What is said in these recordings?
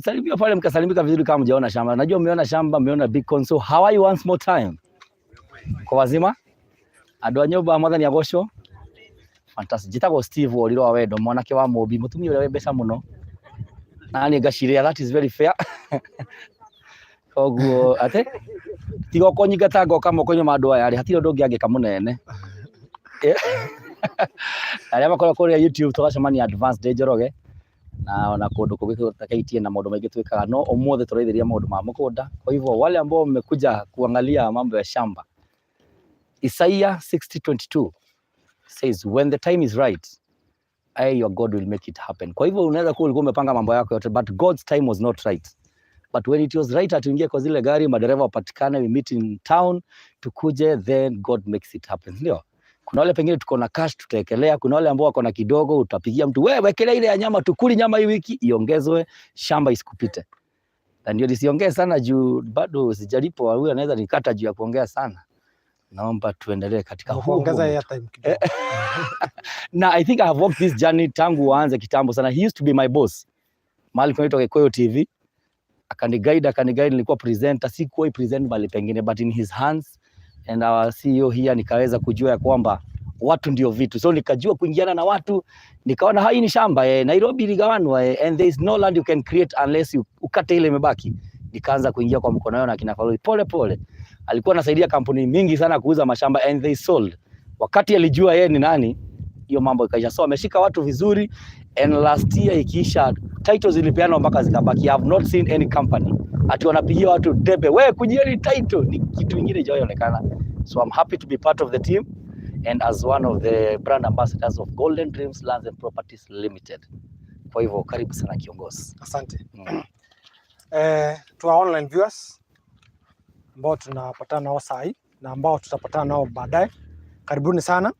Salimia pale mkasalimika vizuri kama mjaona shamba. Najua mmeona shamba, mmeona beacon. So how are you once more time? Kwa wazima? Andũ a nyũmba mwathani agocwo. Fantastic. Jitagwo Steve Oliro wa wendo mwanake wa Mobi mutumia ũrĩa wĩ mbeca mũno. Nani ngaciria that is very fair. Koguo ate tigo konyingata ngoka mokonyo mandũ aya hatirĩ ũndũ ũngĩ angĩka mũnene. Arĩa makorwo kũrĩa YouTube tũgacemania Advanced Day Njoroge na ona kũndũ kũngĩ tũtakaitie na maũndũ maingĩ twĩkaga no ũmũthĩ tũraithĩria maũndũ ma mũgũnda. Kwa hivyo wale ambao mmekuja kuangalia mambo ya shamba, Isaiah 60:22 says when the time is right, your God will make it happen. Kwa hivyo unaweza kuwa ulikuwa umepanga mambo yako yote but God's time was not right. But when it was right atuingie kwa zile gari, madereva wapatikane, we meet in town, tukuje, then God makes it happen. Ndio. Kuna wale pengine tuko na cash tutaekelea, kuna wale ambao wako na kidogo utapigia mtu, wewe wekelea ile ya nyama tukuli nyama hii wiki iongezwe, shamba isikupite. Na ndio nisiongee sana juu bado sijalipo, huyu anaweza nikata juu ya kuongea sana. Naomba tuendelee katika kuongeza ya time kidogo. Na I think I have walked this journey tangu aanze kitambo sana. He used to be my boss. Mahali kunaitwa Kikoyo TV. Akaniguide nilikuwa presenter, sikuwa present bali pengine but in his hands, and our CEO here nikaweza kujua ya kwamba watu ndio vitu. So nikajua kuingiana na watu, nikaona hii ni shamba Nairobi ligawanwa and there is no land you can create unless you ukate ile imebaki. Nikaanza kuingia kwa mkono wao na kina Faloi pole pole. Alikuwa anasaidia kampuni mingi sana kuuza mashamba and they sold. Wakati alijua yeye ni nani, hiyo mambo ikaisha. So ameshika watu vizuri and last year ikiisha titles zilipeanwa mpaka zikabaki. I have not seen any company ati wanapigia watu debe, wewe kujieni title, ni kitu kingine jaonekana. So I'm happy to be part of the team and as one of the brand ambassadors of Golden Dreams Lands and Properties Limited. Kwa hivyo karibu sana kiongozi. Asante. To our online viewers ambao tunapatana nao sahi na ambao tutapatana nao baadaye, karibuni sana.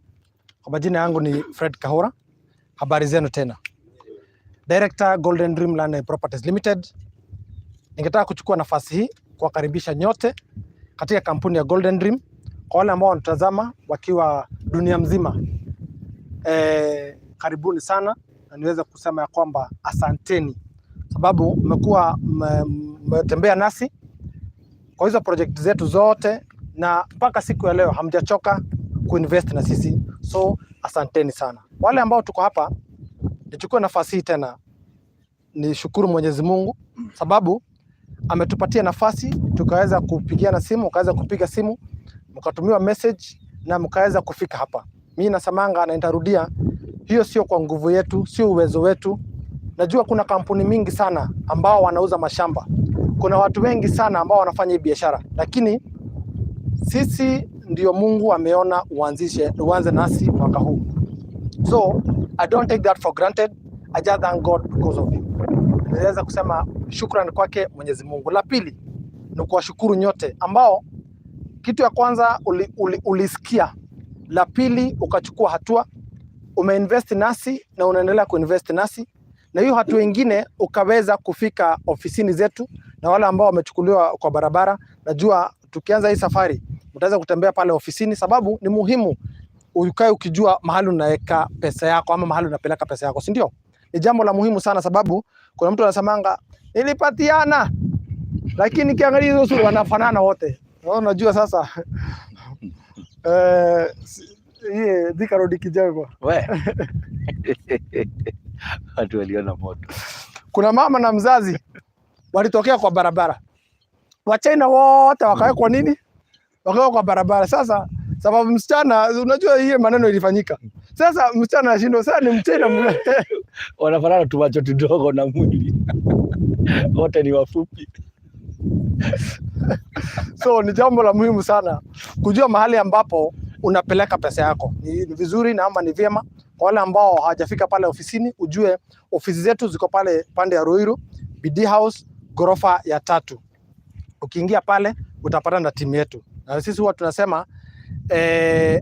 Kwa majina yangu ni Fred Kahura. Habari zenu tena. Director Golden Dream Land and Properties Limited. Ningetaka kuchukua nafasi hii kuwakaribisha nyote katika kampuni ya Golden Dream. Kwa wale ambao wanatazama wakiwa dunia mzima, karibuni sana, na niweza kusema ya kwamba asanteni, sababu mmekuwa mmetembea nasi kwa hizo project zetu zote na mpaka siku ya leo hamjachoka kuinvest na sisi. So asanteni sana. Wale ambao tuko hapa, nichukue nafasi hii tena ni shukuru Mwenyezi Mungu, sababu ametupatia nafasi tukaweza kupigiana simu, ukaweza kupiga simu, mkatumiwa message na mkaweza kufika hapa. Mimi nasamanga na nitarudia, hiyo sio kwa nguvu yetu, sio uwezo wetu. Najua kuna kampuni mingi sana ambao wanauza mashamba. Kuna watu wengi sana ambao wanafanya hii biashara, lakini sisi ndio Mungu ameona uanze nasi mwaka huu. So I don't take that for granted. I just thank God because of you. Naweza kusema shukrani kwake Mwenyezi Mungu. La pili ni kuwashukuru nyote ambao kitu ya kwanza ulisikia, la pili ukachukua hatua, umeinvest nasi na unaendelea kuinvest nasi, na hiyo hatua nyingine ukaweza kufika ofisini zetu. Na wale ambao wamechukuliwa kwa barabara, najua tukianza hii safari mtaweza kutembea pale ofisini, sababu ni muhimu ukae ukijua mahali unaweka pesa yako ama mahali unapeleka pesa yako, si ndio? Ni jambo la muhimu sana, sababu kuna mtu anasemanga nilipatiana, lakini kiangalia hizo sura wanafanana wote. Unajua sasa hii Thika Road kijengwa watu waliona moto. Kuna mama na mzazi walitokea kwa barabara, Wachina wote wakawekwa nini, wakawekwa kwa barabara. Sasa sababu msichana, unajua hii maneno ilifanyika. Sasa msichana anashindwa, sasa ni mchina wanafanana tu macho tudogo na mwili wote ni wafupi. So ni jambo la muhimu sana kujua mahali ambapo unapeleka pesa yako. Ni vizuri na ama ni vyema kwa wale ambao hawajafika pale ofisini, ujue ofisi zetu ziko pale pande ya Ruiru, BD House, ghorofa ya 3. Ukiingia pale utapata na timu yetu. Na sisi huwa tunasema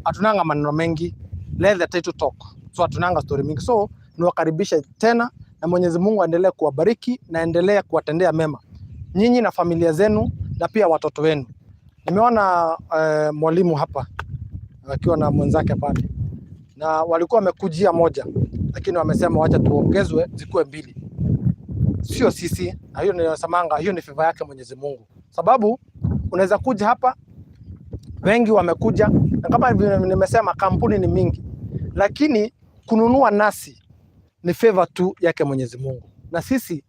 hatunanga maneno mengi, let the title talk. So hatunanga story mingi. So niwakaribisha tena, na Mwenyezi Mungu aendelee kuwabariki na endelee kuwatendea mema nyinyi na familia zenu na pia watoto wenu. Nimeona mwalimu hapa akiwa na mwenzake pale, na walikuwa wamekujia moja, lakini wamesema wacha tuongezwe zikuwe 2. sio sisi, na hiyo ninasemanga, hiyo ni favor yake Mwenyezi Mungu, sababu unaweza kuja hapa, wengi wamekuja, na kama nimesema kampuni ni mingi, lakini kununua nasi ni favor tu yake Mwenyezi Mungu. Na sisi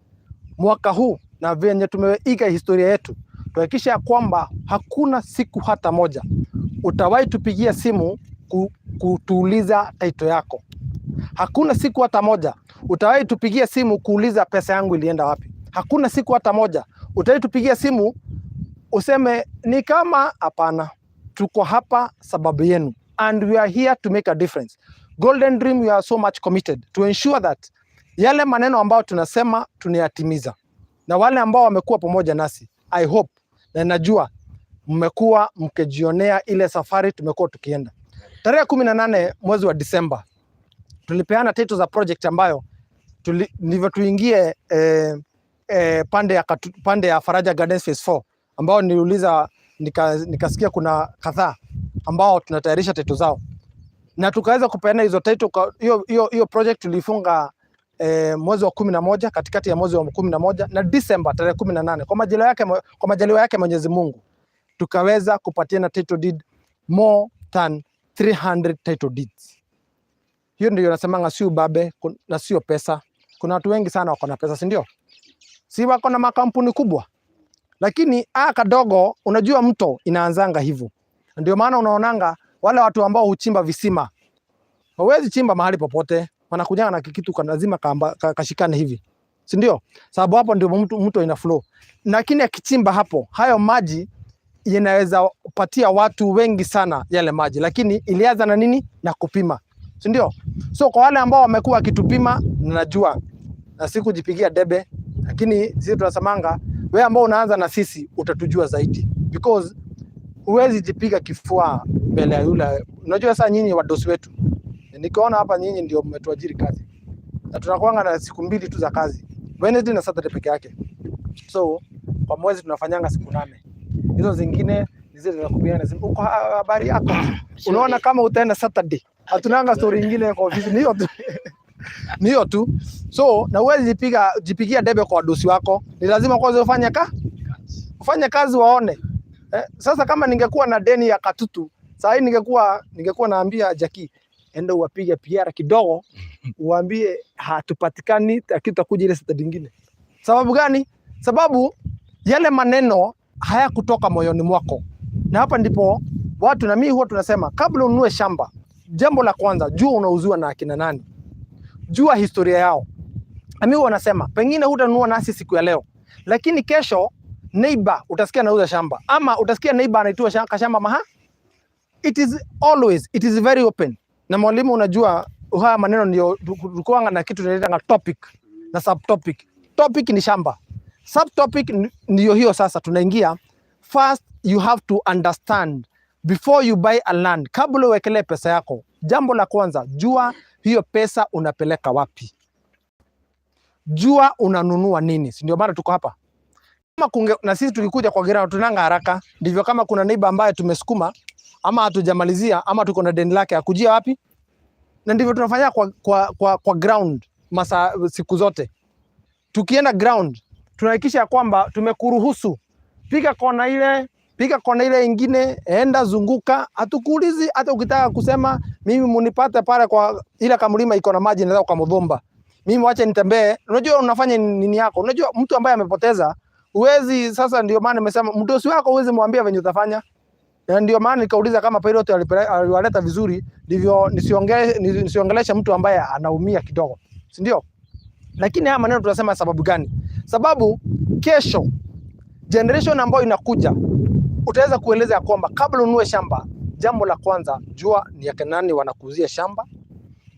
mwaka huu na venye tumeiga historia yetu, tuhakikisha kwamba hakuna siku hata moja utawahi tupigia simu kutuuliza title yako. Hakuna siku hata moja utawahi tupigia simu kuuliza pesa yangu ilienda wapi. Hakuna siku hata moja utawahi tupigia simu useme ni kama hapana. Tuko hapa sababu yenu, and we are here to make a difference. Golden Dream, we are so much committed to ensure that yale maneno ambayo tunasema tunayatimiza. Na wale ambao wamekuwa pamoja nasi, I hope na najua mmekuwa mkijionea ile safari tumekuwa tukienda. Tarehe 18 mwezi wa Disemba tulipeana title za project ambayo ndivyo tuingie pande ya Faraja Gardens Phase 4 ambao niliuliza nikasikia kuna kadhaa ambao tunatayarisha title zao, na tukaweza kupeana hizo title. Hiyo project tulifunga mwezi wa 11, katikati ya mwezi wa 11 na Disemba tarehe 18, kwa majaliwa yake Mwenyezi Mungu tukaweza kupatiana title deed more than 300 title deeds. Hiyo ndio nasemanga, si ubabe na sio pesa. Kuna watu wengi sana wako na pesa, si ndio? Si wako na makampuni kubwa, lakini kadogo, unajua mto inaanzanga hivyo. Ndio maana unaonanga wale watu ambao huchimba visima, hawezi chimba mahali popote, wanakujanga na kitu lazima kashikane hivi, si ndio? Sababu hapo ndio mto ina flow, lakini akichimba hapo, hayo maji yanaweza kupatia watu wengi sana yale maji, lakini ilianza na nini? Na kupima, si ndio? So kwa wale ambao wamekuwa kitupima, najua na sikujipigia debe, lakini sisi tunasemanga wewe ambao unaanza na sisi utatujua zaidi, because huwezi jipiga kifua mbele ya yule. Unajua sasa nyinyi wadosi wetu, nikiona hapa nyinyi ndio mmetuajiri kazi, na tunakuanga na siku 2 tu za kazi, Wednesday na Saturday peke yake. So kwa mwezi tunafanyanga siku 8, hizo zingine ni zile za kupiana simu. Uko habari yako, unaona kama utaenda Saturday, hatunanga story nyingine kwa ofisi, ni hiyo tu. Ni hiyo tu. So na uwezi jipigia debe kwa wadosi wako, ni lazima kwanza ufanye kazi waone. Sasa kama ningekuwa na deni ya katutu, sasa hii ningekuwa naambia Jackie, enda uwapige PR kidogo, uambie hatupatikani, akitakuja ile Saturday nyingine. Sababu gani? Sababu yale maneno haya kutoka moyoni mwako. Na hapa ndipo watu, na mimi huwa tunasema, kabla ununue shamba, jambo la kwanza, jua unauziwa na akina nani. Jua historia yao. Mimi huwa nasema, pengine hutanunua nasi siku ya leo, lakini kesho neighbor utasikia anauza shamba, ama utasikia neighbor anaitoa shamba It is very open. Na mwalimu, unajua haya maneno ndio tulikuwa na kitu tunaita topic na subtopic. Topic ni shamba. Subtopic ndio hiyo. Sasa tunaingia, first you have to understand before you buy a land. Kabla uwekelee pesa yako, jambo la kwanza, jua hiyo pesa unapeleka wapi. Jua unanunua nini. Ndio maana tuko hapa. Kama na sisi tulikuja kwa ground, tunanga haraka, ndivyo kama kuna neighbor ambaye tumesukuma ama hatujamalizia ama tuko na deni lake, akujia wapi? Na ndivyo tunafanya kwa ground siku zote. Tukienda ground, tunahakikisha kwamba tumekuruhusu piga kona ile ingine, enda zunguka, hatukuulizi hata ukitaka kusema mimi munipate pale kwa ile kamlima iko na maji naweza kumdhomba. Mimi wacha nitembee. Unajua unafanya nini yako? Unajua mtu ambaye amepoteza uwezi. Sasa ndio maana nimesema mdosi wako uwezi mwambia venye utafanya. Na ndio maana nikauliza kama pilot aliwaleta vizuri, ndivyo nisiongelesha mtu ambaye anaumia kidogo, si ndio? Lakini haya maneno tunasema sababu gani? Sababu kesho generation ambayo inakuja utaweza kueleza ya kwamba kabla ununue shamba, jambo la kwanza, jua ni ya nani wanakuuzia shamba.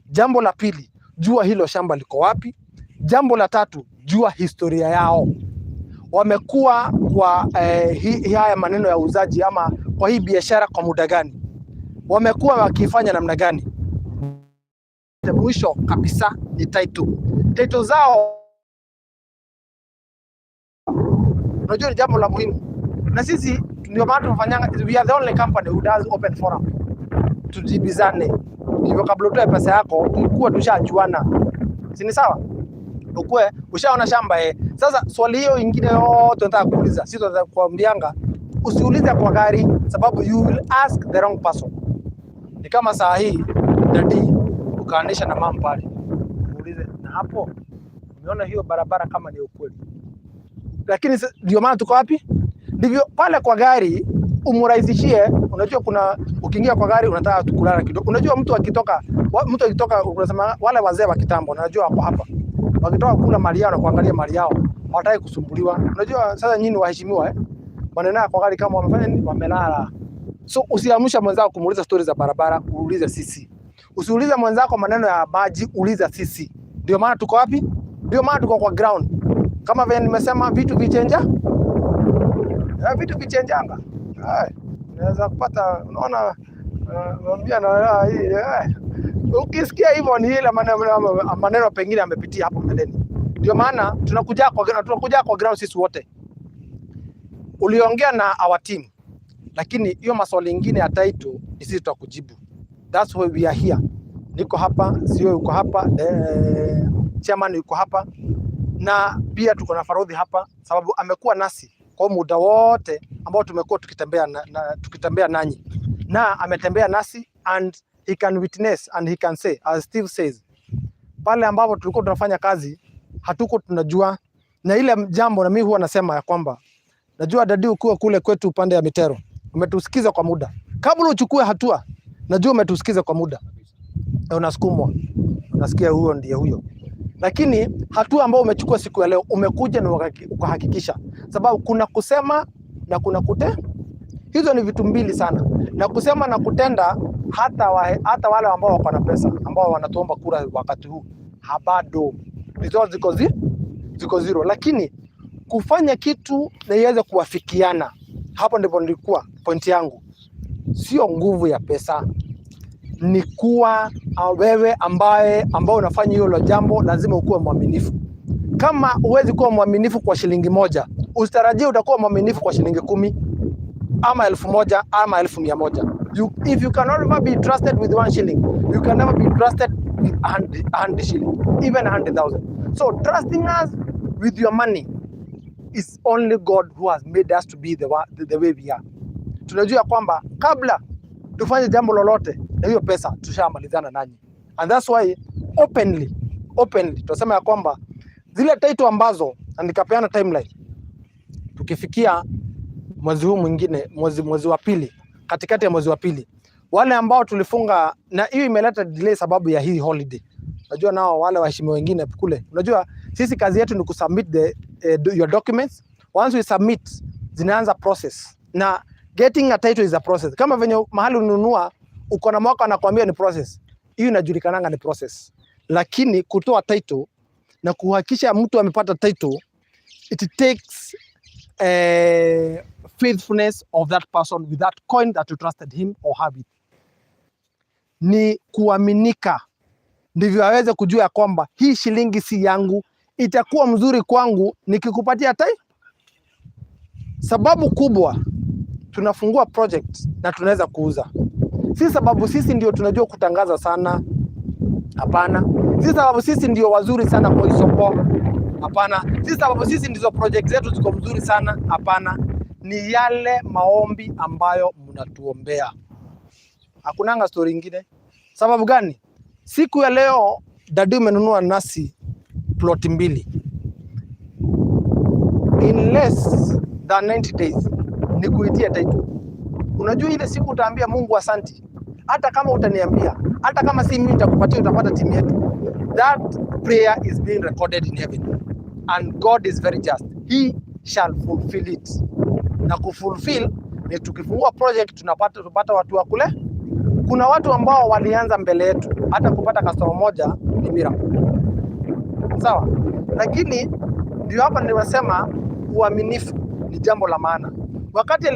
Jambo la pili, jua hilo shamba liko wapi. Jambo la tatu, jua historia yao. Wamekuwa kwa haya maneno ya uzaji ama kwa hii biashara kwa muda gani? Wamekuwa wakifanya namna gani? Mwisho kabisa ni title. Title zao, unajua ni jambo la muhimu. Na sisi ndio maana tunafanyanga, we are the only company who does open forum. Tujibizane. Hivyo kabla utoe pesa yako, tulikuwa tushajuana. Si ni sawa? Ukwe ushaona shamba Sasa swali hiyo ingine yote tunataka kuuliza, sisi tunataka kuambianga usiulize kwa gari, sababu you will ask the wrong person. Ni kama saa hii dadi ukaanisha na mama pale, uulize na hapo umeona hiyo barabara kama ni ukweli, lakini ndio maana tuko wapi? Ndivyo pale kwa gari umurahisishie. Unajua kuna ukiingia kwa gari unataka tukulala kidogo. Unajua mtu akitoka unasema wale wazee wa kitambo, unajua hapo hapa wakitoka kula mali yao na kuangalia mali yao, hawataki kusumbuliwa. Unajua sasa nyinyi waheshimiwa maneno kwa gari kama wamefanya nini, wamelala. So usiamsha mwenzako kumuuliza stories za barabara, uulize sisi. Usiulize mwenzako maneno ya maji, uliza sisi. Ndio maana tuko wapi? Ndio maana tuko kwa ground. Kama vile nimesema vitu vichenja. Vitu vichenjanga. Unaweza kupata, unaona mwambia na hii ukisikia hivyo ni ile maneno pengine amepitia hapo mbeleni. Ndio maana tunakuja kwa ground sisi wote. Uliongea na our team, lakini hiyo maswali mengine ya title ni sisi tutakujibu. That's why we are here. Niko hapa, CEO yuko hapa, chairman yuko hapa, na pia tuko na Farodhi hapa sababu amekuwa nasi kwa muda wote ambao tumekuwa tukitembea nanyi, na ametembea nasi and he can witness and he can say, as Steve says, pale ambapo tulikuwa tunafanya kazi hatuko tunajua na ile jambo. Na mimi huwa nasema ya kwamba najua dadi ukiwa kule kwetu upande ya Mitero umetusikiza kwa muda, kabla uchukue hatua najua umetusikiza kwa muda, unasukumwa, unasikia huyo ndiye huyo, lakini hatua ambayo umechukua siku ya leo umekuja na ukahakikisha, sababu kuna kusema na kuna hizo ni vitu mbili sana, na kusema na kutenda. Hata wale ambao wako na pesa ambao wanatuomba kura wakati huu habado ziko zero, lakini kufanya kitu na iweze kuwafikiana, hapo ndipo nilikuwa point yangu. Sio nguvu ya pesa, ni kuwa wewe ambao unafanya hilo jambo lazima ukuwe mwaminifu. Kama uwezi kuwa mwaminifu kwa shilingi moja, usitarajie utakuwa mwaminifu kwa shilingi 10 ama 1000 ama 1100. If you cannot ever be trusted with 1 shilling, you can never be trusted with 100 shilling, even 100,000. So trusting us with your money is only God who has made us to be the way we are. Tunajua kwamba kabla tufanye jambo lolote na hiyo pesa tushamalizana nanyi, and that's why openly tunasema ya kwamba zile title ambazo nikapeana timeline, tukifikia mwezi huu mwingine, mwezi wa pili, katikati ya mwezi wa pili, wale ambao tulifunga, na hiyo imeleta delay sababu ya hii holiday. Unajua nao wale waheshimiwa wengine kule, unajua sisi kazi yetu ni kusubmit your documents. Once we submit, zinaanza process, na getting a title is a process. Kama venye mahali ununua uko na mwaka anakuambia ni process, hiyo inajulikananga ni process, lakini kutoa title na kuhakikisha mtu amepata title, it takes faithfulness of that person with that coin that you trusted him or have it. Ni kuaminika, ndivyo aweze kujua kwamba hii shilingi si yangu, itakuwa mzuri kwangu nikikupatia Sababu kubwa tunafungua project na tunaweza kuuza, si sababu sisi ndio tunajua kutangaza sana, hapana. Si sababu sisi ndio wazuri sana kwa soko, hapana. Si sababu sisi ndizo project zetu ziko mzuri sana, hapana. Ni yale maombi ambayo mnatuombea, hakunanga story nyingine. Sababu gani? Siku ya leo dadi umenunua nasi plot 2 in less than 90 days, ni kuitia title. Unajua ile siku utaambia Mungu asanti, hata kama utaniambia, hata kama si mimi nitakupatia, utapata timu yetu. That prayer is being recorded in heaven and God is very just, he shall fulfill it. Na kufulfill ni tukifungua project tupata watu wa kule. Kuna watu ambao walianza mbele yetu, hata kupata customer moja ni miracle. Sawa? Lakini ndio hapa nimesema uaminifu ni jambo la maana. Wakati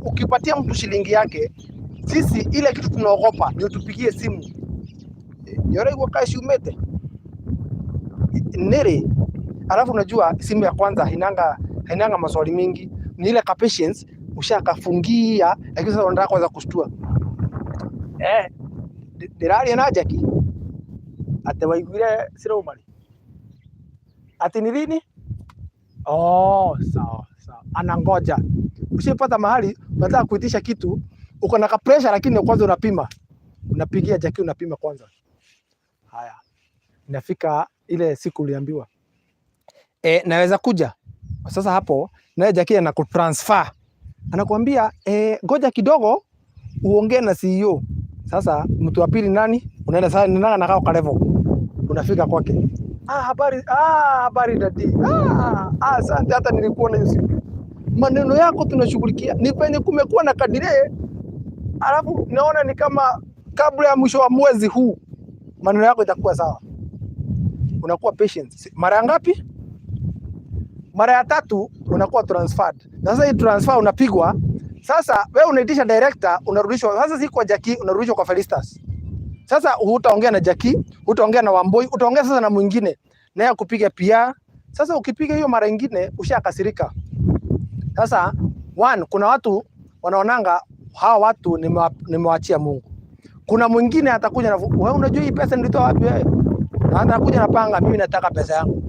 ukipatia mtu shilingi yake, sisi ile kitu tunaogopa ni utupigie simu. Yore kwa kashi umete. Nere. Alafu unajua simu ya kwanza hainanga maswali mingi. Ni ile ka patience ushakafungia, lakini sasa unataka kwanza kushtua. Dirari na jaki. Ate waigwire sira umari. Ati ni lini? Oh, sawa sawa, anangoja. Ushapata mahali unataka kuitisha kitu, uko na pressure, lakini kwanza unapima, unapigia Jackie, unapima kwanza. Haya, inafika ile siku uliambiwa naweza kuja sasa. Hapo naye Jackie anakutransfer, anakuambia ngoja kidogo uongee na CEO. Sasa mtu wa pili nani? Unaenda sasa, ninaga nakao ka level, unafika kwake. Habari dadi. Asante, hata nilikuona hiyo siku. Maneno yako tunashughulikia. Ni penye kumekuwa na kadire. Alafu naona ni kama kabla ya mwisho wa mwezi huu maneno yako itakuwa sawa. Unakuwa patient. Mara ngapi? Mara ya 3 unakuwa transferred. Sasa hii transfer unapigwa. Sasa wewe unaitisha director, unarudishwa. Sasa si kwa Jackie, unarudishwa kwa Felistas. Sasa utaongea na Jackie, utaongea na Wamboi, utaongea sasa na mwingine naye kupiga PR. Sasa ukipiga hiyo mara nyingine ushakasirika. Sasa kuna watu wanaonanga hawa watu nimewaachia Mungu. Kuna mwingine atakuja na wewe, unajua hii pesa nilitoa wapi wewe? Na anakuja na panga, mimi nataka pesa yangu.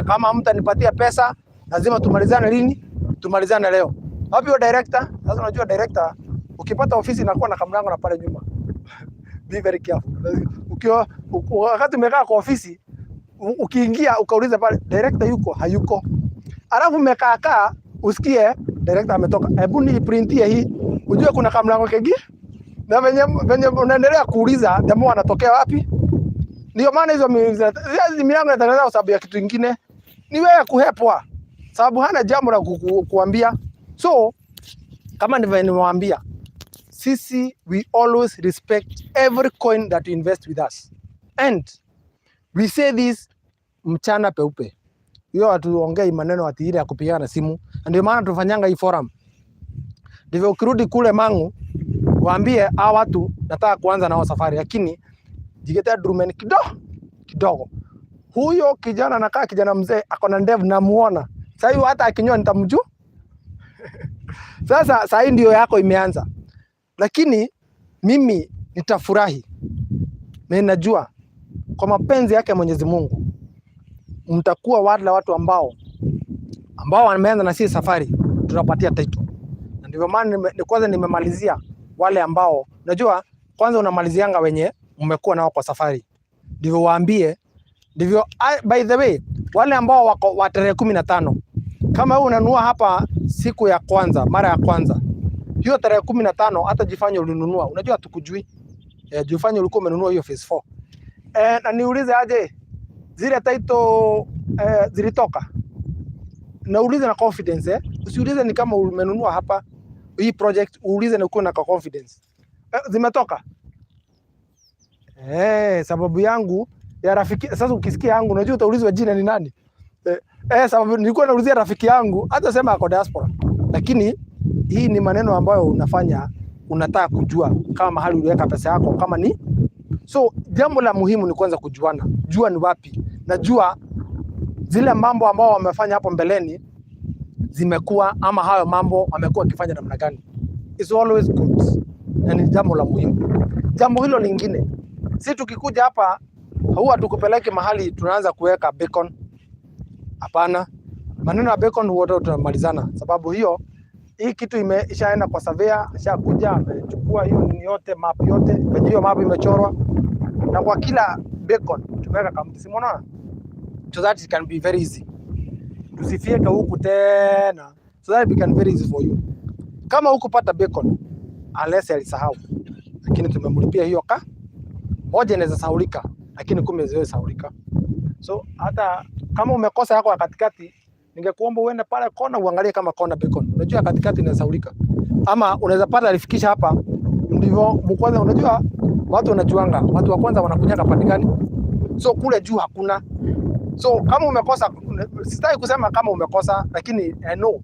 Kama mtu anipatia pesa lazima tumalizane lini? Tumalizane leo. Wapi hiyo director? Sasa unajua director ukipata ofisi inakuwa na kamlango na pale nyuma. Be very careful. Wakati umekaa kwa ofisi ukiingia ukauliza pale director yuko hayuko, alafu umekaa usikie director ametoka, hebu ni printie hii, ujue kuna kamlango kegi, na venye unaendelea kuuliza jamaa wanatokea wapi. Ndio maana hizo milango inatengenezwa kwa sababu ya kitu kingine, ni wewe kuhepwa, sababu hana jambo la kuambia. So kama ndivyo nimewaambia, sisi we always respect every coin that you invest with us, and we say this mchana peupe. Hiyo hatuongei maneno ati ile ya kupigana simu. Ndio maana tufanyanga hii forum. Ndivyo ukirudi kule Mangu waambie hao watu nataka kuanza nao safari, lakini jiketa drumen kidogo. Huyo kijana anakaa kijana mzee, ako na ndevu namuona. Sasa hiyo hata akinyoa nitamjua. Sasa hii ndio yako imeanza. Lakini mimi nitafurahi. Mimi najua kwa mapenzi yake Mwenyezi Mungu mtakuwa wale watu ambao wameanza na sisi safari, tunapatia title. Na ndivyo maana kwanza nimemalizia wale ambao unajua kwanza unamalizianga wenye mmekuwa nao kwa safari. Ndivyo waambie, ndivyo by the way wale ambao wako wa tarehe 15, kama wewe unanunua hapa siku ya kwanza, mara ya kwanza, hiyo tarehe 15 hata jifanye ulinunua. Unajua tukujui. Jifanye ulikuwa umenunua hiyo phase 4. Na niulize aje zile title zilitoka. Naulize na confidence. Usiulize ni kama umenunua hapa hii project, uulize na uko na confidence. Zimetoka. Sababu yangu ya rafiki. Sasa ukisikia yangu unajua utaulizwa jina ni nani? Sababu nilikuwa naulizia rafiki yangu, hata sema ako diaspora. Lakini hii ni maneno ambayo unafanya, unataka kujua kama mahali uliweka pesa yako kama ni. So jambo la muhimu ni kwanza kujuana. Jua ni wapi. Najua zile mambo ambao wamefanya hapo mbeleni zimekuwa ama hayo mambo wamekuwa kifanya namna gani. It's always good. Na ni jambo la muhimu. Jambo hilo lingine, si tukikuja hapa huwa tukupeleke mahali tunaanza kuweka bacon. Hapana. Maneno ya bacon huwa tunamalizana, sababu hii kitu ishaenda kwa surveyor, ashakuja amechukua hiyo ni yote, map yote, kwenye hiyo map imechorwa. Na kwa kila bacon tumeweka kama unaona, so that it can be very easy. Tusifieke huku tena, so that it can be very easy for you. Kama hukupata bacon unless alisahau, lakini tumemlipia hiyo moja inaweza sahaulika, lakini 10 ziweze sahaulika. So hata kama umekosa yako ya katikati, ningekuomba uende pale kona uangalie kama kona bacon. Unajua katikati inaweza sahaulika. Ama unaweza pata alifikisha hapa. Ndivyo mkwanza, unajua watu wanajuanga, watu wa kwanza wanakunyanga pande gani. So kule juu hakuna. So kama umekosa, sitaki kusema kama umekosa, lakini I know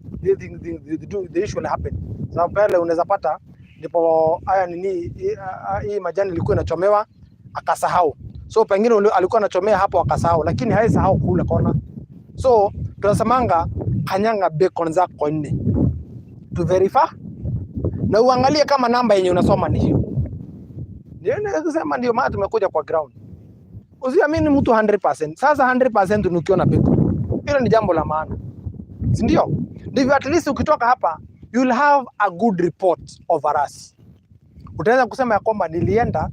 the issue will happen. Sababu pale unaweza pata ndipo haya nini hii majani ilikuwa inachomewa akasahau. So pengine alikuwa anachomea hapo akasahau, lakini haisahau kule kona. So tunasemanga kanyanga bacon zako 4 to verify na uangalie kama namba yenye unasoma ni hiyo. Ndio nasema ndio maana tumekuja kwa ground. Usiamini mtu 100%. Sasa 100% ukiona bacon, hilo ni jambo la maana. si ndio? Ndivyo at least ukitoka hapa you'll have a good report over us. Utaweza kusema ya kwamba nilienda,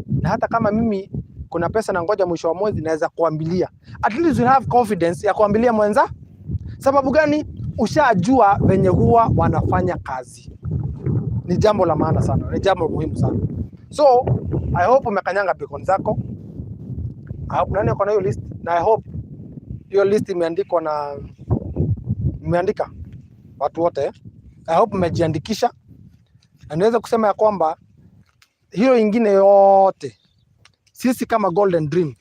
na hata kama mimi kuna pesa na ngoja mwisho wa mwezi naweza kuambilia. At least you have confidence ya kuambilia mwenza. Sababu gani? Ushajua venye huwa wanafanya kazi. Ni jambo la maana sana, ni jambo muhimu sana. So I hope umekanyanga beacon zako. I hope nani uko na hiyo list, na I hope hiyo list imeandika watu wote. I hope umejiandikisha. Na naweza kusema ya kwamba hiyo ingine yote sisi kama Golden Dream,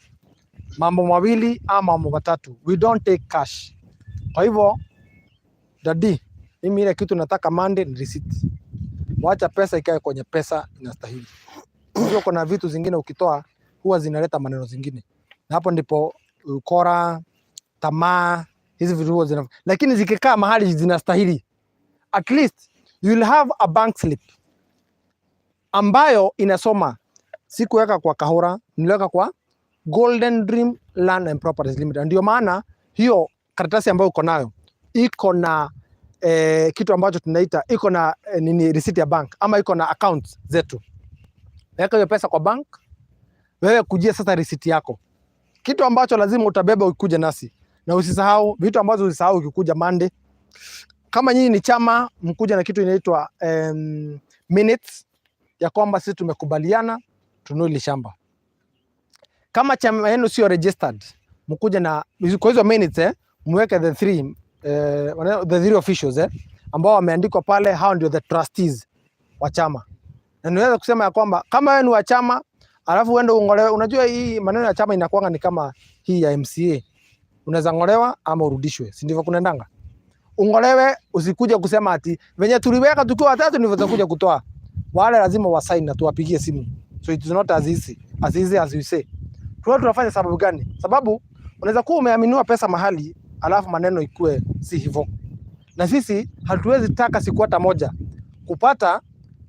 mambo mawili ama mambo matatu, we don't take cash. Kwa hivyo dadi, mimi ile kitu nataka Monday ni receipt. Wacha pesa ikae kwenye pesa inastahili. Hiyo kuna vitu zingine ukitoa huwa zinaleta maneno zingine. Na hapo ndipo ukora, tamaa, hizi vitu huwa zina, lakini zikikaa mahali zinastahili, at least you will have a bank slip ambayo inasoma sikuweka kwa Kahora, niliweka kwa Golden Dream Land and Properties Limited. Ndio maana hiyo karatasi ambayo uko nayo iko na kitu ambacho tunaita iko na receipt ya bank ama iko na account zetu. Weka hiyo pesa kwa bank, wewe kujia sasa receipt yako. Kitu ambacho lazima utabeba ukikuja nasi. Na usisahau vitu ambazo usisahau ukikuja Monday. Kama nyinyi ni chama, mkuja na kitu inaitwa minutes ya kwamba sisi tumekubaliana tununue ile shamba. Kama chama yenu sio registered, mkuja na kwa hizo minutes mweke the three officials ambao wameandikwa pale, hao ndio the trustees wa chama. Na niweza kusema ya kwamba kama wewe ni wa chama alafu uende ungolewe, unajua hii maneno ya chama inakuanga ni kama hii ya MCA. Unaweza ngolewa ama urudishwe, si ndivyo kunaendanga? Ungolewe, usikuje kusema ati venye tuliweka tukiwa watatu ndivyo tutakuja kutoa. Wale lazima wasign na tuwapigie simu. So it is not as easy as you say. Tunafanya sababu gani? Sababu unaweza kuwa umeaminiwa pesa mahali alafu maneno ikue si hivyo. Na sisi hatuwezi taka siku hata moja kupata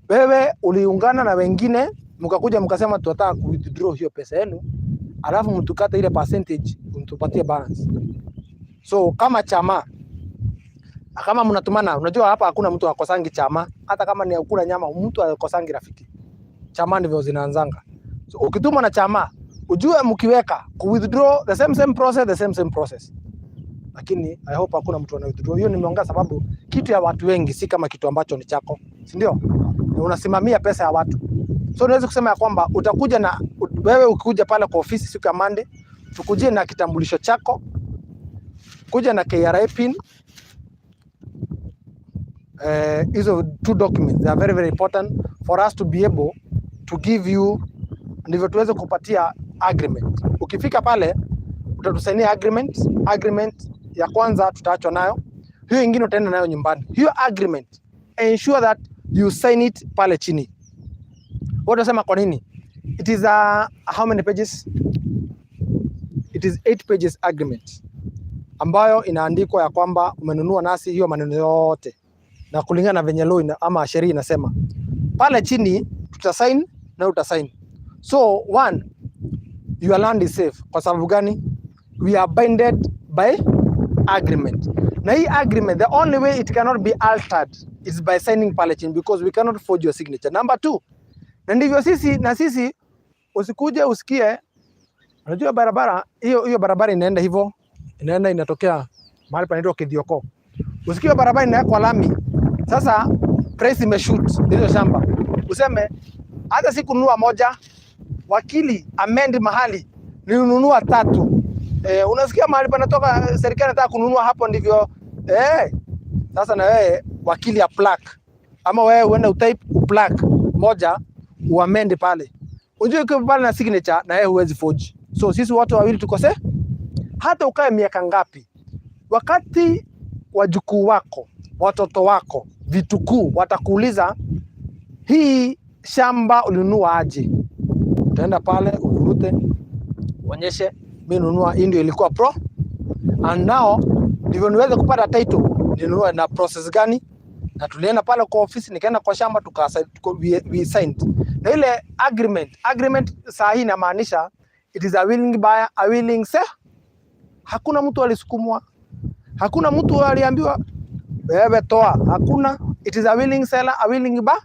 wewe uliungana na wengine mkakuja mkasema tunataka ku withdraw hiyo pesa yenu alafu mtukate ile percentage mtupatie balance. So kama chama, kama mnatumana, unajua hapa hakuna mtu akosangi chama, hata kama ni kula nyama mtu akosangi rafiki. Chama ndivyo zinaanzanga. So ukituma na chama, ujue mkiweka ku withdraw the same process. Lakini I hope hakuna mtu ana withdraw. Hiyo nimeongea sababu kitu ya watu wengi si kama kitu ambacho ni chako, si ndio? Unasimamia pesa ya watu. So unaweza kusema ya kwamba utakuja na wewe ukikuja pale kwa ofisi siku ya Monday, tukujie na kitambulisho chako, kuja na KRA pin. Hizo two documents, they are very very important for us to be able to give you, ndivyo tuweze kupatia agreement. Ukifika pale utatusainia agreement ya kwanza tutaachwa nayo, hiyo nyingine utaenda nayo nyumbani. Hiyo agreement ensure that you sign it pale chini. Utasema kwa nini? It is how many pages? It is 8 pages agreement ambayo inaandikwa ya kwamba umenunua nasi hiyo maneno yote na kulingana na venye law ama sheria inasema. Pale chini tutasign na utasign. So one, your land is safe. Kwa sababu gani? We are binded by agreement. Na hii agreement, the only way it cannot be altered is by signing pale chini, because we cannot forge your signature. Number 2, na ndivyo sisi usikuje usikie, unajua barabara hiyo barabara inaenda hivyo, inatokea mahali panaitwa Kithioko. Usikie barabara inaenda kwa lami. Sasa price imeshoot hiyo shamba. Useme hata si kununua moja, wakili amend mahali nilinunua 3. Unasikia mahali panatoka serikali nataka kununua hapo ndivyo. Sasa na wewe wakili ya plaque ama wewe uende utype plaque moja uamend pale. Unajua ukiwa pale na signature na wewe huwezi forge. So sisi watu wawili tukose, hata ukae miaka ngapi, wakati wajukuu wako, watoto wako, vitukuu watakuuliza hii shamba ulinunua aje, utaenda pale uvurute uonyeshe mimi nunua hii ndio ilikuwa pro, and now ndivyo niweze kupata title nilinunua na process gani. Na tulienda pale kwa ofisi, nikaenda kwa shamba we signed. Na ile agreement saa hii inamaanisha it is a willing buyer, a willing seller. Hakuna mtu alisukumwa, Hakuna mtu aliambiwa wewe toa, hakuna. It is a willing seller, a willing buyer.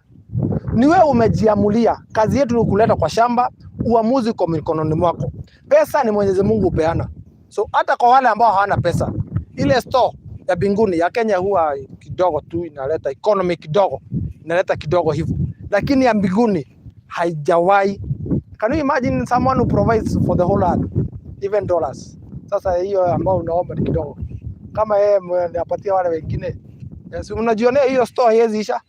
Ni wewe umejiamulia. Kazi yetu ni kuleta kwa shamba, uamuzi kwa mikononi mwako. Pesa ni Mwenyezi Mungu upeana. So hata kwa wale ambao hawana pesa, ile store ya binguni ya Kenya huwa kidogo tu, inaleta economy kidogo, inaleta kidogo hivyo, lakini ya mbinguni haijawahi. Can you imagine someone who provides for the whole earth, even dollars? Sasa hiyo ambao unaomba ni kidogo, kama yeye anapatia wale wengine. Yes, unajionea hiyo store haiwezi isha,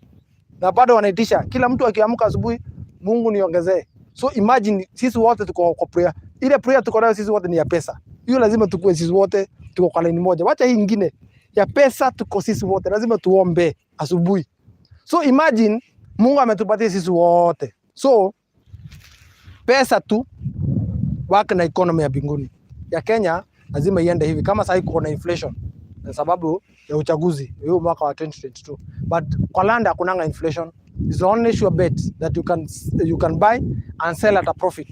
na bado wanaitisha. Kila mtu akiamka asubuhi, Mungu niongezee. So imagine sisi wote tuko kwa prayer. Ile prayer tuko nayo sisi wote ni ya pesa. Hiyo lazima tukue sisi wote tuko kwa line moja. Wacha hii nyingine ya pesa, tuko sisi wote lazima tuombe asubuhi. So imagine Mungu ametupatia sisi wote. So pesa tu wake na economy ya binguni. Ya Kenya lazima iende hivi. Kama sasa iko na inflation kwa sababu ya uchaguzi hiyo mwaka wa 2022. But kwa landa hakunanga inflation. It's only sure bet that you can buy and sell at a profit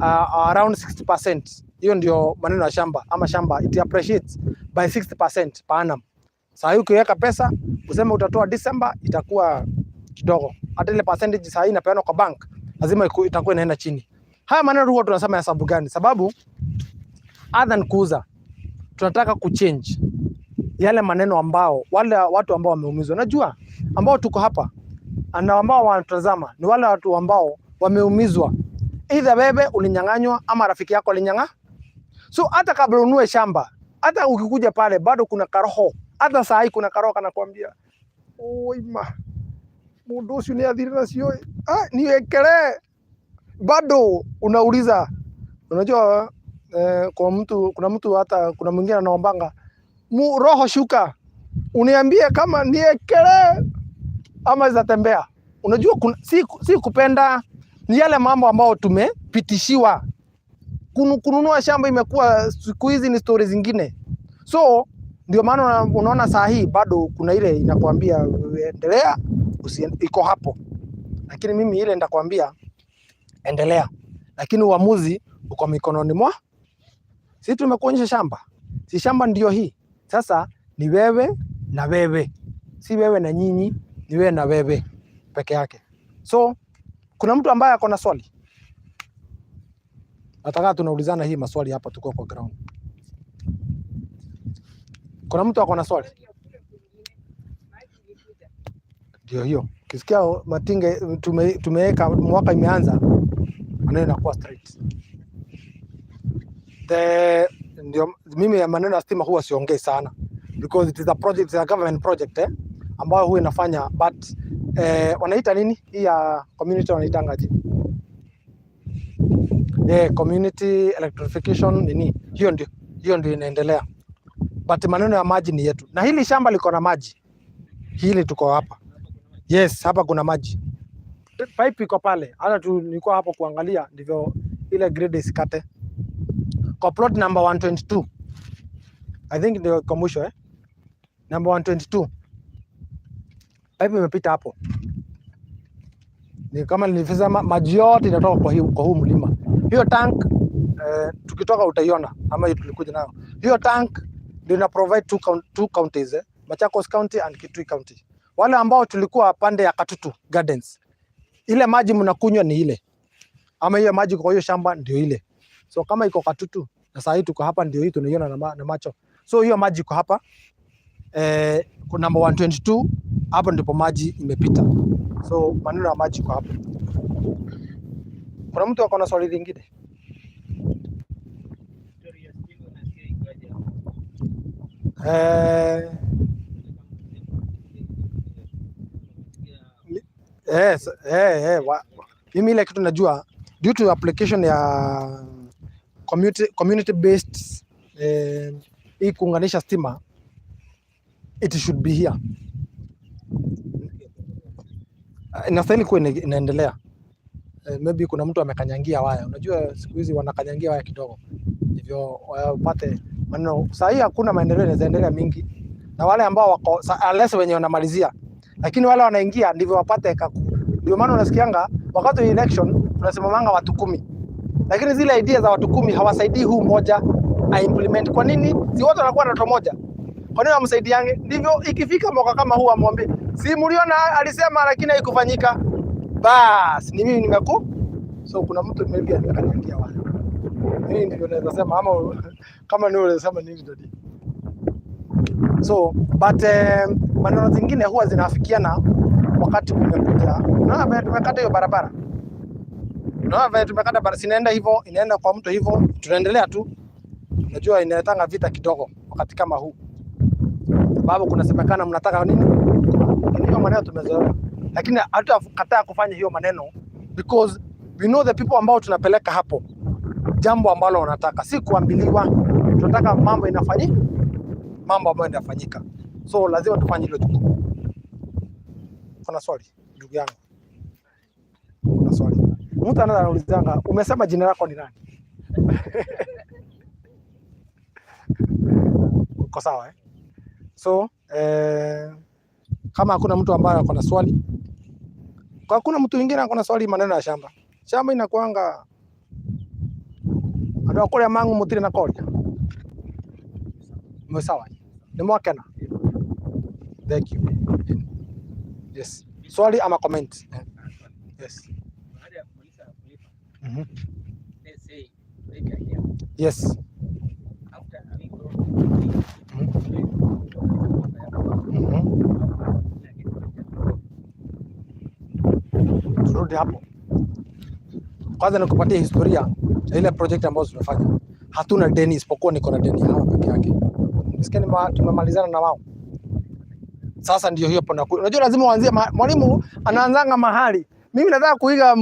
around 60%. Hiyo ndio maneno ya shamba, ama shamba it appreciates by 60% per annum. Sasa hiyo ukiweka pesa useme utatoa December, itakuwa kidogo. Hata ile percentage sasa inapeanwa kwa bank lazima itakuwa inaenda chini. Haya maneno huwa tunasema ya sababu gani? Sababu other than kuuza, tunataka kuchange yale maneno ambao wale watu ambao wameumizwa. Najua ambao tuko hapa na ambao wanatazama ni wale watu ambao wameumizwa, either wewe ulinyang'anywa ama rafiki yako alinyang'a. So hata kabla unue shamba, hata ukikuja pale bado kuna karoho. Hata saa hii kuna karoho kanakuambia oima mundusi ni adhirina sio niwekele. Bado unauliza, unajua kuna mtu hata kuna mwingine anaombanga roho shuka uniambie kama niekele ama zatembea. Unajua si kupenda, ni yale mambo ambao tumepitishiwa. Kununua shamba imekuwa siku hizi ni stories zingine. So ndio maana unaona saa hii bado kuna ile inakwambia endelea, iko hapo. Lakini mimi ile nitakwambia endelea, lakini uamuzi uko mikononi mwa. Sisi tumekuonyesha shamba. Si shamba ndio hii. Sasa ni wewe na wewe. Si wewe na nyinyi, ni wewe na wewe peke yake. So kuna mtu ambaye ako na swali? Nataka tunaulizana hii maswali hapa, tuko kwa ground. Kuna mtu ako na swali? Ndio hiyo. Kisikia matinge tumeweka mwaka imeanza, maneno yanakuwa straight. Ndio mimi maneno ya stima huwa siongei sana because it is a project, it's a government project ambayo huwa inafanya, but wanaita nini hii ya community, wanaitangaje? Community electrification nini, hiyo ndio inaendelea, but maneno ya maji ni yetu, na hili shamba liko na maji. Hili tuko hapa, yes, hapa kuna maji, pipe iko pale. Hata nilikuwa hapo kuangalia ndivyo ile grade isikate kwa plot number 122. I think ndio kwa mwisho number 122 pipe imepita hapo. Ni kama nilivyosema, maji yote inatoka kwa huu mlima. Hiyo tank tukitoka utaiona, ama hiyo tulikuja nayo. Hiyo tank ndio ina provide two counties, Machakos County and Kitui County. Wale ambao tulikuwa pande ya Katutu Gardens, ile maji mnakunywa ni ile, ama hiyo maji kwa hiyo shamba ndio ile. So kama iko Katutu na saa hii tuko hapa, ndio hii tunaiona na macho. So hiyo maji iko hapa kuna number 122, hapo ndipo maji imepita. So maneno ya maji kwa hapo. Kuna mtu akona swali lingine? Yes, mimi ile kitu najua due to application ya community based hii kuunganisha stima, it should be here. Inastahili kuwa inaendelea. Maybe kuna mtu amekanyangia waya. Unajua siku hizi wanakanyangia waya kidogo, hivyo wapate maneno. Sasa hii hakuna maendeleo yanaendelea mingi, na wale ambao wako unless wenye wanamalizia, lakini wale wanaingia ndivyo wapate. Ndio maana unasikianga wakati wa election tunasemanga watu 10, lakini zile idea za watu 10 hawasaidii huu mmoja a implement. Kwa nini? Si wote wanakuwa na ndoto moja. Kwa nini amsaidiange? Ndivyo ikifika mwaka kama huu amwambie, si mliona alisema lakini haikufanyika. Bas, ni mimi nimeku. So kuna mtu maybe anakanikia wale. Mimi ndivyo naweza sema ama kama ni ule sema nini ndio. So but maneno zingine huwa zinafikiana wakati kumekuja. Na tumekata hiyo barabara. Na tumekata barabara, sinaenda hivyo, inaenda kwa mtu hivyo, tunaendelea tu. Unajua inatanga vita kidogo wakati kama huu. Sababu kunasemekana mnataka nini? Hiyo maneno tumezoea. Lakini hatutakataa kufanya hiyo maneno because we know the people ambao tunapeleka hapo. Jambo ambalo wanataka si kuambiliwa, tunataka mambo inafanyika, mambo ambayo inafanyika. So lazima tufanye hilo jukumu. Kuna swali ndugu yangu? Kuna swali. Mtu anaulizanga, umesema jina lako ni nani? Uko sawa eh? So kama hakuna mtu ambaye ako na swali, kwa hakuna mtu mwingine ako na swali maneno ya shamba. Shamba inakuanga ndio kule mangu mutire na koria. Msawa. Ni mwakena. Thank you. Yes. Swali ama comment? Yes. Yes. Turudi hapo. Kwanza nikupatie historia ile project ambayo tunafanya. Hatuna deni isipokuwa niko na deni hao peke yake. Msikia tumemalizana na wao. Sasa ndio hiyo hapo. Unajua lazima uanzie mwalimu anaanzanga mahali. Mimi nataka kuiga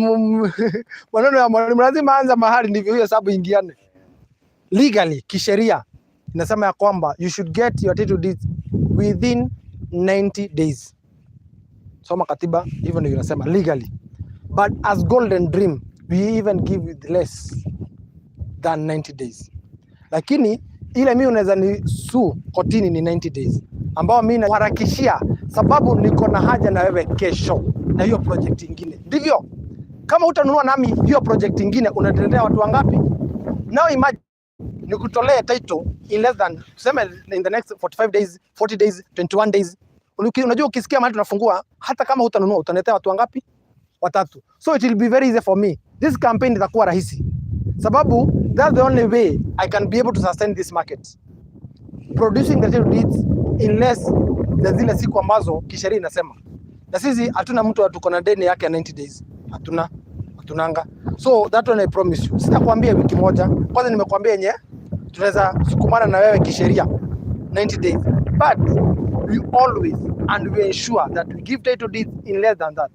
maneno ya mwalimu, lazima aanze mahali ndivyo hiyo hesabu ingiane. Legally, kisheria inasema ya kwamba you should get your title deeds within 90 days. Soma katiba, hivyo ndio inasema legally. But as Golden Dream, we even give it less than 90 days. Lakini ile mimi unaweza ni sue kotini ni 90 days. Ambao mimi naharakishia sababu niko na haja na wewe kesho na hiyo project nyingine. Ndivyo. Kama utanunua nami hiyo project nyingine unatetea watu wangapi? Now imagine nikutolee title in less than tuseme in the next 45 days, 40 days, 21 days. Unajua ukisikia mahali tunafungua hata kama utanunua utaletea watu wangapi? Watatu. So it will be very easy for me. This campaign itakuwa rahisi. Sababu that's the only way I can be able to sustain this market. Producing the title deeds in less than zile siku ambazo kisheria inasema. Na sisi hatuna mtu tuko na deni yake ya 90 days. Hatunanga. So that one I promise you. Sitakwambia wiki moja. Kwanza nimekuambia yenye tunaweza sukumana na wewe kisheria 90 days. But we always and we ensure that we give title deeds in less than that.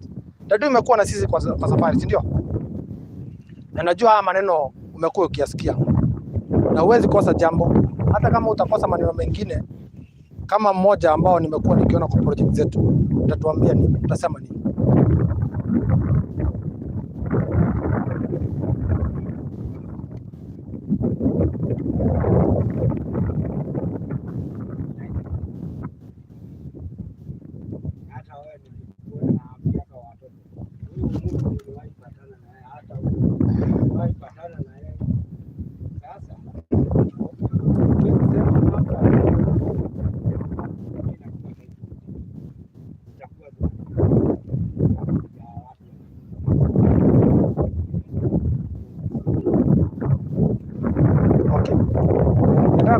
Ndio imekuwa na sisi kwa safari, si ndio? Na najua haya maneno umekuwa ukiyasikia. Na huwezi kosa jambo. Hata kama utakosa maneno mengine kama mmoja ambao nimekuwa nikiona kwa project zetu, utatuambia nini? Utasema nini?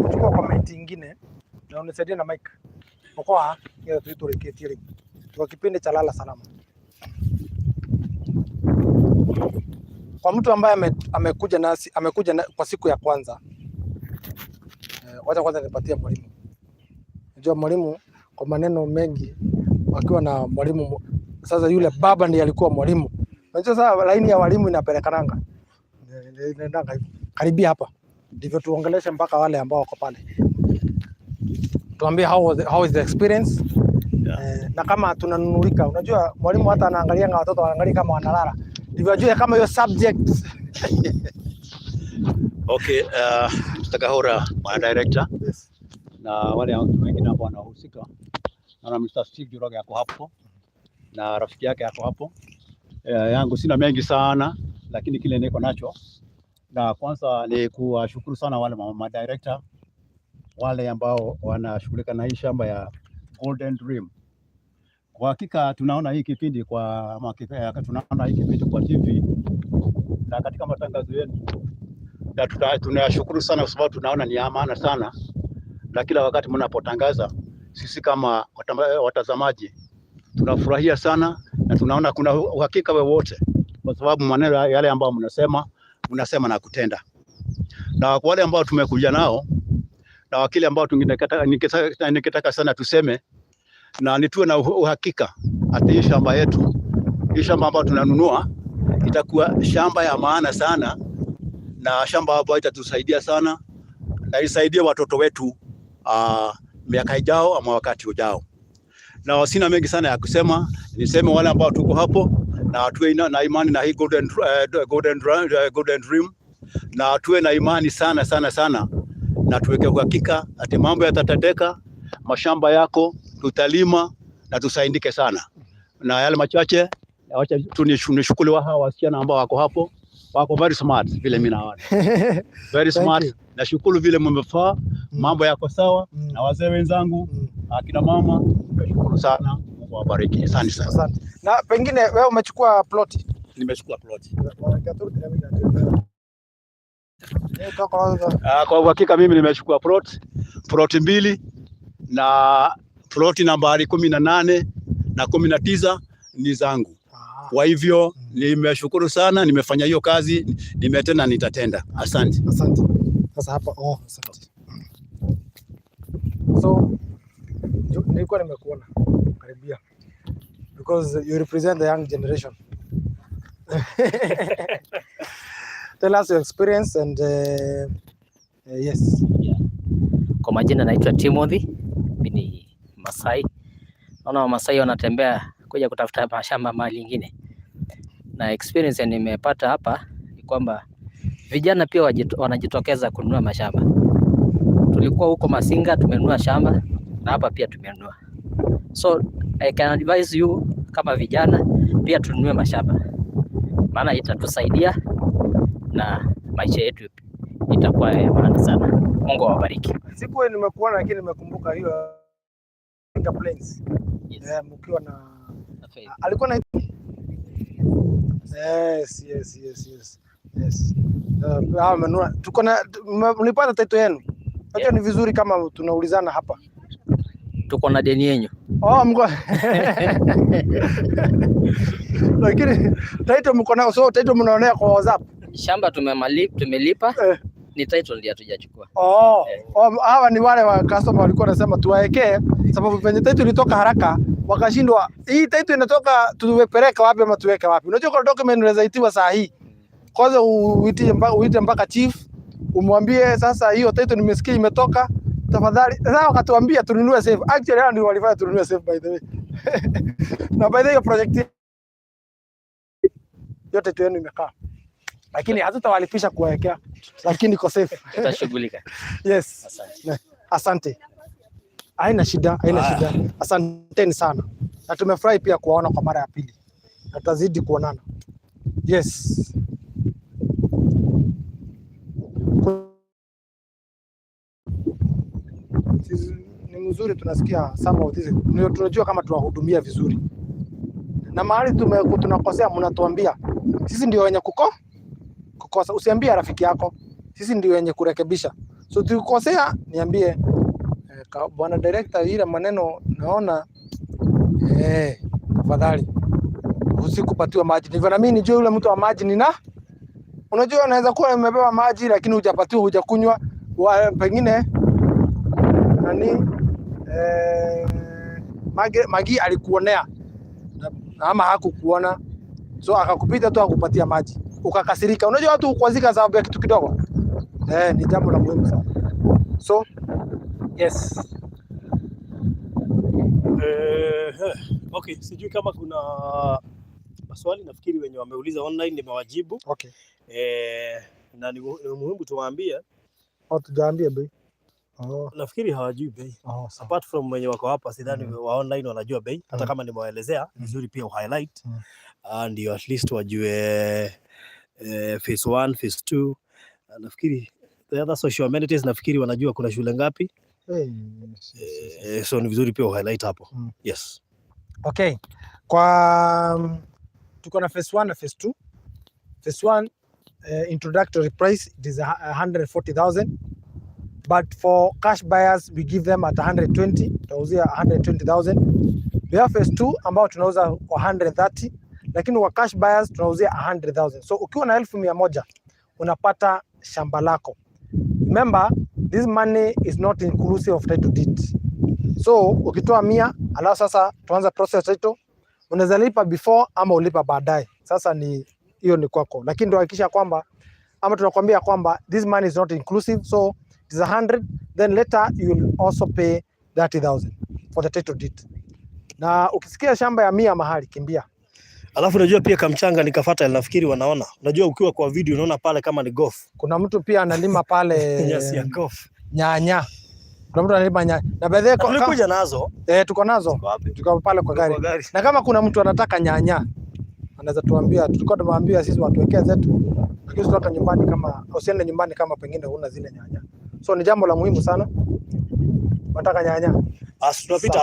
Kuchukua comment nyingine na unisaidie na mic. Okoa hiyo tulireketi kwa kipindi cha lala salama. Kwa mtu ambaye amekuja kwa siku ya kwanza. Wacha kwanza nipatie mwalimu. Unajua mwalimu kwa maneno mengi wakiwa na mwalimu sasa yule baba ndiye alikuwa mwalimu. Unajua sasa laini ya walimu inapelekananga. Inaendanga hivi. Karibia hapa. Ndivyo tuongeleshe mpaka wale ambao wako pale. Tuambie how is the experience? Yeah. Na kama tunanunulika, unajua mwalimu hata anaangalia na watoto wanaangalia kama wanalala. Ndivyo ajue kama hiyo subject. Okay, tutakahora mwana director. Yes. Na wale wengine ambao wanahusika. Na Mr. Steve Juroga yako hapo. Na rafiki yake yako hapo. Yangu sina mengi sana lakini kile niko nacho. Na kwanza ni kuwashukuru sana wale mama director wale ambao wanashughulika na hii shamba ya Golden Dream. Kwa hakika tunaona hii kipindi tunaona hii kipindi kwa TV na katika matangazo yetu, na tunashukuru sana kwa sababu tunaona ni amana sana, na kila wakati mnapotangaza sisi kama watazamaji tunafurahia sana, na tunaona kuna uhakika wowote, kwa sababu maneno yale ambayo mnasema na kutenda. Na kwa wale ambao tumekuja nao na wakili ambao ningetaka sana tuseme na nituwe na uhakika ati hii shamba yetu, hii shamba ambayo tunanunua itakuwa shamba ya maana sana, na shamba ambayo itatusaidia sana na isaidie watoto wetu miaka ijao ama wakati ujao. Na sina mengi sana ya kusema, niseme wale ambao tuko hapo na tuwe na imani na hii Golden Dream, na tuwe na imani sana sana sana, na tuweke uhakika ati mambo yatatendeka, mashamba yako tutalima na tusaidike sana. Na yale machache acha tunishukuru hawa wasichana ambao wako hapo, wako very smart vile mimi naona. Very smart. Nashukuru vile mmefaa, mambo yako sawa, na wazee wenzangu, akina mama, nashukuru sana. Mungu awabariki. Asante sana. Asante. Na pengine wewe umechukua plot? Nimechukua plot. Kwa uhakika mimi nimechukua plot mbili, na plot nambari 18 na 19 ni zangu. Kwa hivyo nimeshukuru sana, nimefanya hiyo kazi, nimetenda, nitatenda. Asante. Asante. Sasa hapa asante. So nilikuwa nimekuona karibia because you represent the young generation. Tell us your experience and yes. Yeah. Kwa majina naitwa Timothy, mimi ni Masai. Naona Wamasai wanatembea kuja kutafuta mashamba mahali ingine, na experience nimepata hapa ni kwamba vijana pia wanajitokeza kununua mashamba. Tulikuwa huko Masinga tumenunua shamba, na hapa pia tumenunua. So I can advise you kama vijana pia tununue mashamba, maana itatusaidia na maisha yetu itakuwa ya maana sana. Mungu awabariki. Siku nimekuona lakini nimekumbuka hiyo planes. Yes. Mkiwa na alikuwa na yes. Amenunua. Tuko na mlipata title yenu. Acha ni vizuri kama tunaulizana hapa. Tuko na deni yenu. Mko. Lakini title mko na, so title mnaonea kwa WhatsApp. Shamba tumelipa. Ni title ndio hatujachukua. Hawa ni wale wa customer walikuwa wanasema tuwaekee, sababu penye title ilitoka haraka wakashindwa. Hii title inatoka tuwepeleka wapi ama tuweke wapi? Unajua kwa document inaweza itiwa saa hii. Kwanza uite mpaka chief, umwambie sasa hiyo title nimesikia imetoka, tafadhali. Sasa wakatuambia tununue safe. Actually hao ndio walifanya tununue safe by the way. Na by the way project yote tu yenu imekaa. Lakini hatutawalipisha kuwekea, lakini iko safe. Tutashughulika. Yes. Asante. Haina shida. Asanteni sana. Na tumefurahi pia kuwaona kwa mara ya pili. Na tutazidi kuonana. Yes. Ni mzuri tunasikia some of this. Tunajua kama tuwahudumia vizuri. Na mahali tunakosea mnatuambia. Sisi ndio wenye kukosa. Usiambie rafiki yako. Sisi ndio wenye kurekebisha. So tukikosea niambie bwana director, ile maneno naona tafadhali usikupatiwa maji. Ndivyo na mimi nijue yule mtu wa maji unajua unaweza kuwa umepewa maji lakini hujapatiwa, hujakunywa, pengine Magi alikuonea ama hakukuona, so akakupita tu akupatia maji ukakasirika. Unajua watu ukwazika sababu ya kitu kidogo. Ni jambo la muhimu sana. So yes. Okay, sijui kama kuna maswali, nafikiri wenye wameuliza online nimewajibu. Okay. Na ni muhimu tuwaambie. Tujaambie bei. Nafikiri hawajui bei. Apart from wenye wako hapa, sidhani wa online wanajua bei. Hata kama nimewaelezea, vizuri pia highlight. Ndio at least wajue phase 1, phase 2. Nafikiri the other social amenities nafikiri wanajua kuna shule ngapi. So ni vizuri pia highlight hapo. Yes. Okay. Kwa tuko na phase 1 na phase 2. Phase 1 introductory price it is 140,000, but for cash buyers we give them at 120, tunauzia 120,000. We have phase 2 ambao tunauza kwa 130, lakini kwa cash buyers tunauzia 100,000. So ukiwa na 1,100 unapata shamba lako. Remember, this money is not inclusive of title deed. So ukitoa 100 alafu sasa tuanza process title, unaweza lipa before ama ulipa baadaye. Sasa ni hiyo ni kwako, lakini ndio hakikisha kwamba ama tunakwambia kwamba this money is not inclusive, so it is 100, then later you will also pay 30,000 for the title deed. Na ukisikia shamba ya 100 mahali kimbia. Alafu unajua pia Kamchanga nikafuata, nafikiri wanaona. Unajua ukiwa kwa video unaona pale kama ni golf. Kuna mtu pia analima pale yes, ya golf. Nyanya. Kuna mtu analima nyanya. Na baadaye tulikuja nazo. Tuko nazo. Tuko pale kwa gari. Na kama kuna mtu anataka nyanya, anaweza tuambia, tulikuwa tumwambia sisi watuwekee zetu. Lakini sio nyumbani kama usiende nyumbani kama pengine huna zile nyanya. So ni jambo la muhimu sana. Nataka nyanya. Tunapita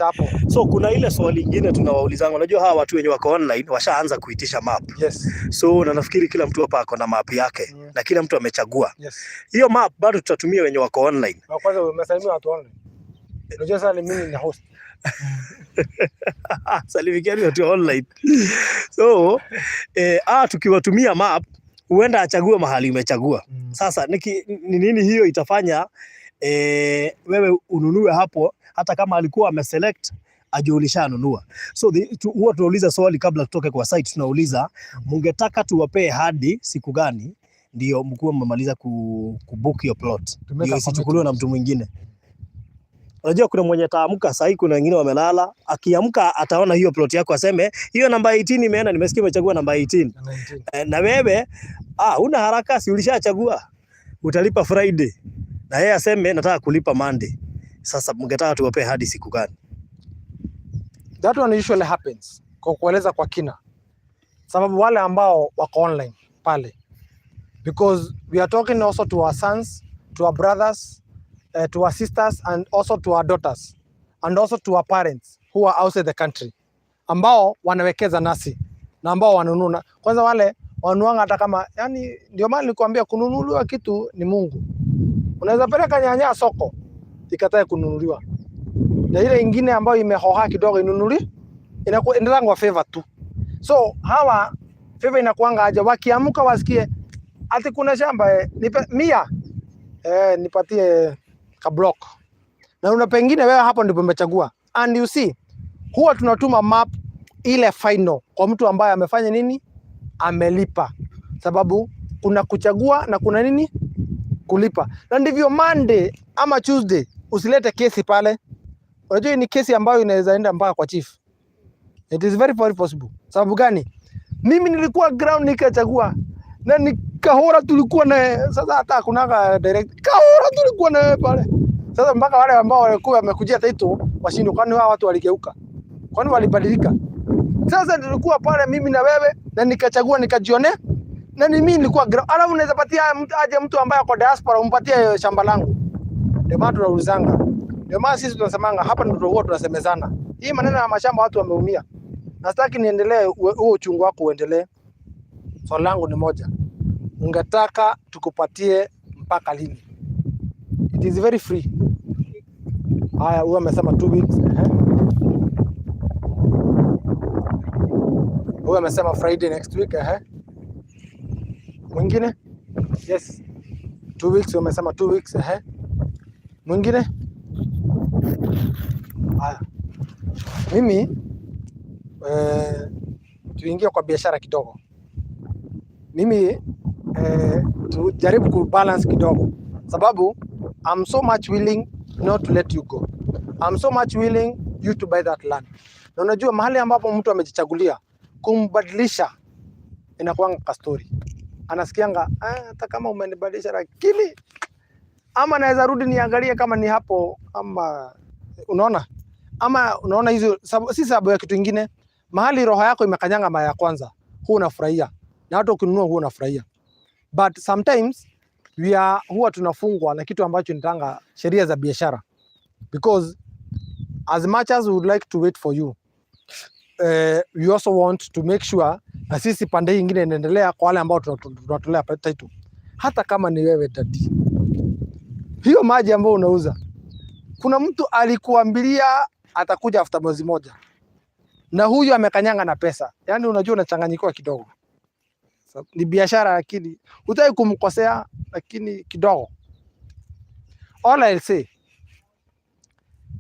hapo. So kuna ile swali lingine tunawaulizanga, unajua hawa watu wenye wako online washaanza kuitisha map. Yes. So na nafikiri kila mtu hapa ako na map yake na kila mtu amechagua. Yes. Hiyo map bado tutatumia wenye wako online. Kwanza umesalimia watu online. Unajua sasa mimi ni host. Salimikiani watu online. So tukiwatumia map huenda achague mahali umechagua. Sasa ni nini hiyo itafanya wewe ununue hapo hata kama alikuwa ameselect ajulisha nunua. So huwa tunauliza swali kabla tutoke kwa site, tunauliza mungetaka tuwapee hadi siku gani ndio mkuu mmemaliza kubook your plot ndio isichukuliwe na mtu mwingine. Unajua kuna mwenye ataamka sasa, kuna wengine wamelala, akiamka ataona hiyo plot yako aseme hiyo namba 18 imeenda, nimesikia umechagua namba 18. Na wewe una haraka, si ulishachagua, utalipa Friday na yeye aseme nataka kulipa Monday. Sasa mngetaka tuwape hadi siku gani? That one usually happens. Kwa kueleza kwa kina. Sababu wale ambao wako online pale. Because we are talking also to our sons, to our brothers, to our sisters and also to our daughters and also to our parents who are outside the country. Ambao wanawekeza nasi na ambao wanununa. Kwanza wale wanuanga hata kama yani ndio maana nilikwambia kununuliwa kitu ni Mungu. Unaweza peleka nyanya soko ikatae kununuliwa. Na ile ingine ambayo imehoha kidogo inunuli inakuwa kwa favor tu. So hawa favor inakuanga aje, wakiamka wasikie ati kuna shamba nipe 100 nipatie ka block. Na una pengine wewe hapo ndipo umechagua. And you see huwa tunatuma map ile final kwa mtu ambaye amefanya nini? Amelipa. Sababu kuna kuchagua na kuna nini? Kulipa. Na ndivyo Monday ama Tuesday usilete kesi pale. Unajua ni kesi ambayo inaweza enda mpaka kwa chief. It is very very possible. Sababu gani? Mimi nilikuwa ground nikachagua na nikahora tulikuwa na sasa hata kunaga direct kahora tulikuwa na pale. Sasa mpaka wale ambao walikuwa wamekujia title washindo, kwani hao watu waligeuka? Kwani walibadilika? Sasa nilikuwa pale mimi na wewe na nikachagua nikajione na mimi nilikuwa ground. Alafu unaweza patia aje mtu ambaye kwa diaspora umpatie shamba langu. Ndio maana tunaulizanga. Ndio maana sisi tunasemanga hapa ndio huwa tunasemezana. Hii maneno ya mashamba watu wameumia. Na sitaki niendelee huo uchungu wako uendelee. Swali langu ni moja. Ungetaka tukupatie mpaka lini? It is very free. Haya, huwa amesema 2 weeks. Huwa amesema Friday next week. Mwingine? Yes. 2 weeks, huwa amesema 2 weeks. Mwingine? Haya. Mimi tuingie kwa biashara kidogo. Mimi tujaribu kubalance kidogo. Sababu I'm so much willing not to let you go. I'm so much willing you to buy that land. Na unajua mahali ambapo mtu amejichagulia kumbadilisha inakuanga ka story. Anasikianga hata kama umenibadilisha lakini ama naweza rudi niangalie kama ni hapo ama unaona? Ama unaona hizo si sababu ya kitu kingine. Mahali roho yako imekanyanga mara ya kwanza, huwa unafurahia. Na hata ukinunua huwa unafurahia. But sometimes huwa tunafungwa na kitu ambacho nitanga sheria za biashara, because as much as we would like to wait for you, we also want to make sure na sisi pande hii nyingine inaendelea kwa wale ambao tunatolea title. Hata kama ni wewe dadi, hiyo maji ambayo unauza, kuna mtu alikuambilia atakuja after mwezi moja, na huyu amekanyanga na pesa. Yani unajua unachanganyikiwa kidogo. So, ni biashara lakini hutaki kumkosea, lakini kidogo. All I'll say,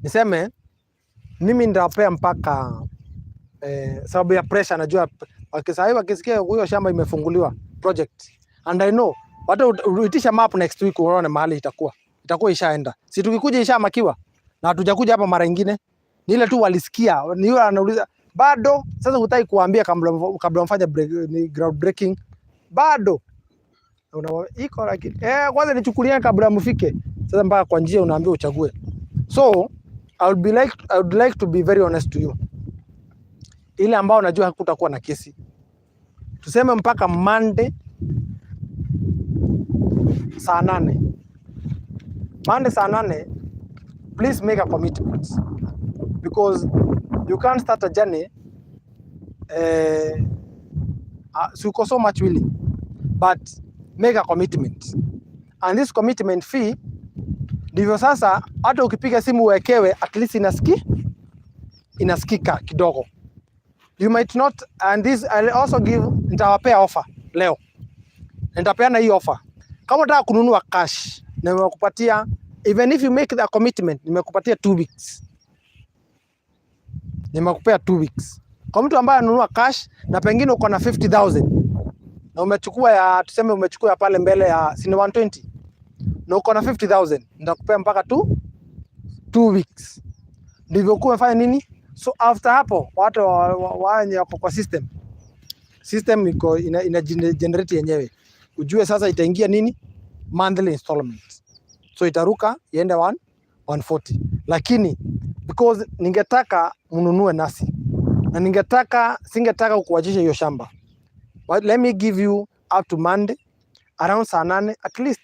niseme mimi ndawapea mpaka sababu ya pressure. Najua wakisikia huyo shamba imefunguliwa project, and I know watu uitisha map next week, unaona mahali itakuwa ishaenda. Si tukikuja ishamakiwa na hatujakuja hapa mara nyingine, ni ile tu walisikia, ni yule anauliza bado. Sasa hutaki kuambia kabla mfanye ground breaking, bado iko lakini kwanza nichukulie kabla mfike. Sasa mpaka kwa njia unaambia uchague. So I would like to be very honest to you, ile ambao najua hakutakuwa na kesi, tuseme mpaka Monday saa 8. Monday saa 8, please make a commitment, because you can't start a journey so much willing, but make a commitment, and this commitment fee ndivyo sasa hata ukipiga simu uwekewe, at least inasikika kidogo. You might not, and this I'll also give, nitawapea offer leo. Nitapeana hii offer. Kama unataka kununua cash, na nimekupatia, even if you make the commitment, nimekupatia 2 weeks. Nimekupea 2 weeks. Kwa mtu ambaye anunua cash na pengine uko na 50,000 na umechukua tuseme umechukua pale mbele ya 120 na uko na 50,000, nitakupea mpaka 2 weeks. Ndivyo uko umefanya nini? So after hapo watu wanye wako kwa system iko ina generate yenyewe. Ujue sasa itaingia nini? Monthly installment. So itaruka iende 140. Lakini because ningetaka mnunue nasi, na singetaka kukuachisha hiyo shamba. But let me give you up to Monday around saa 8 at least.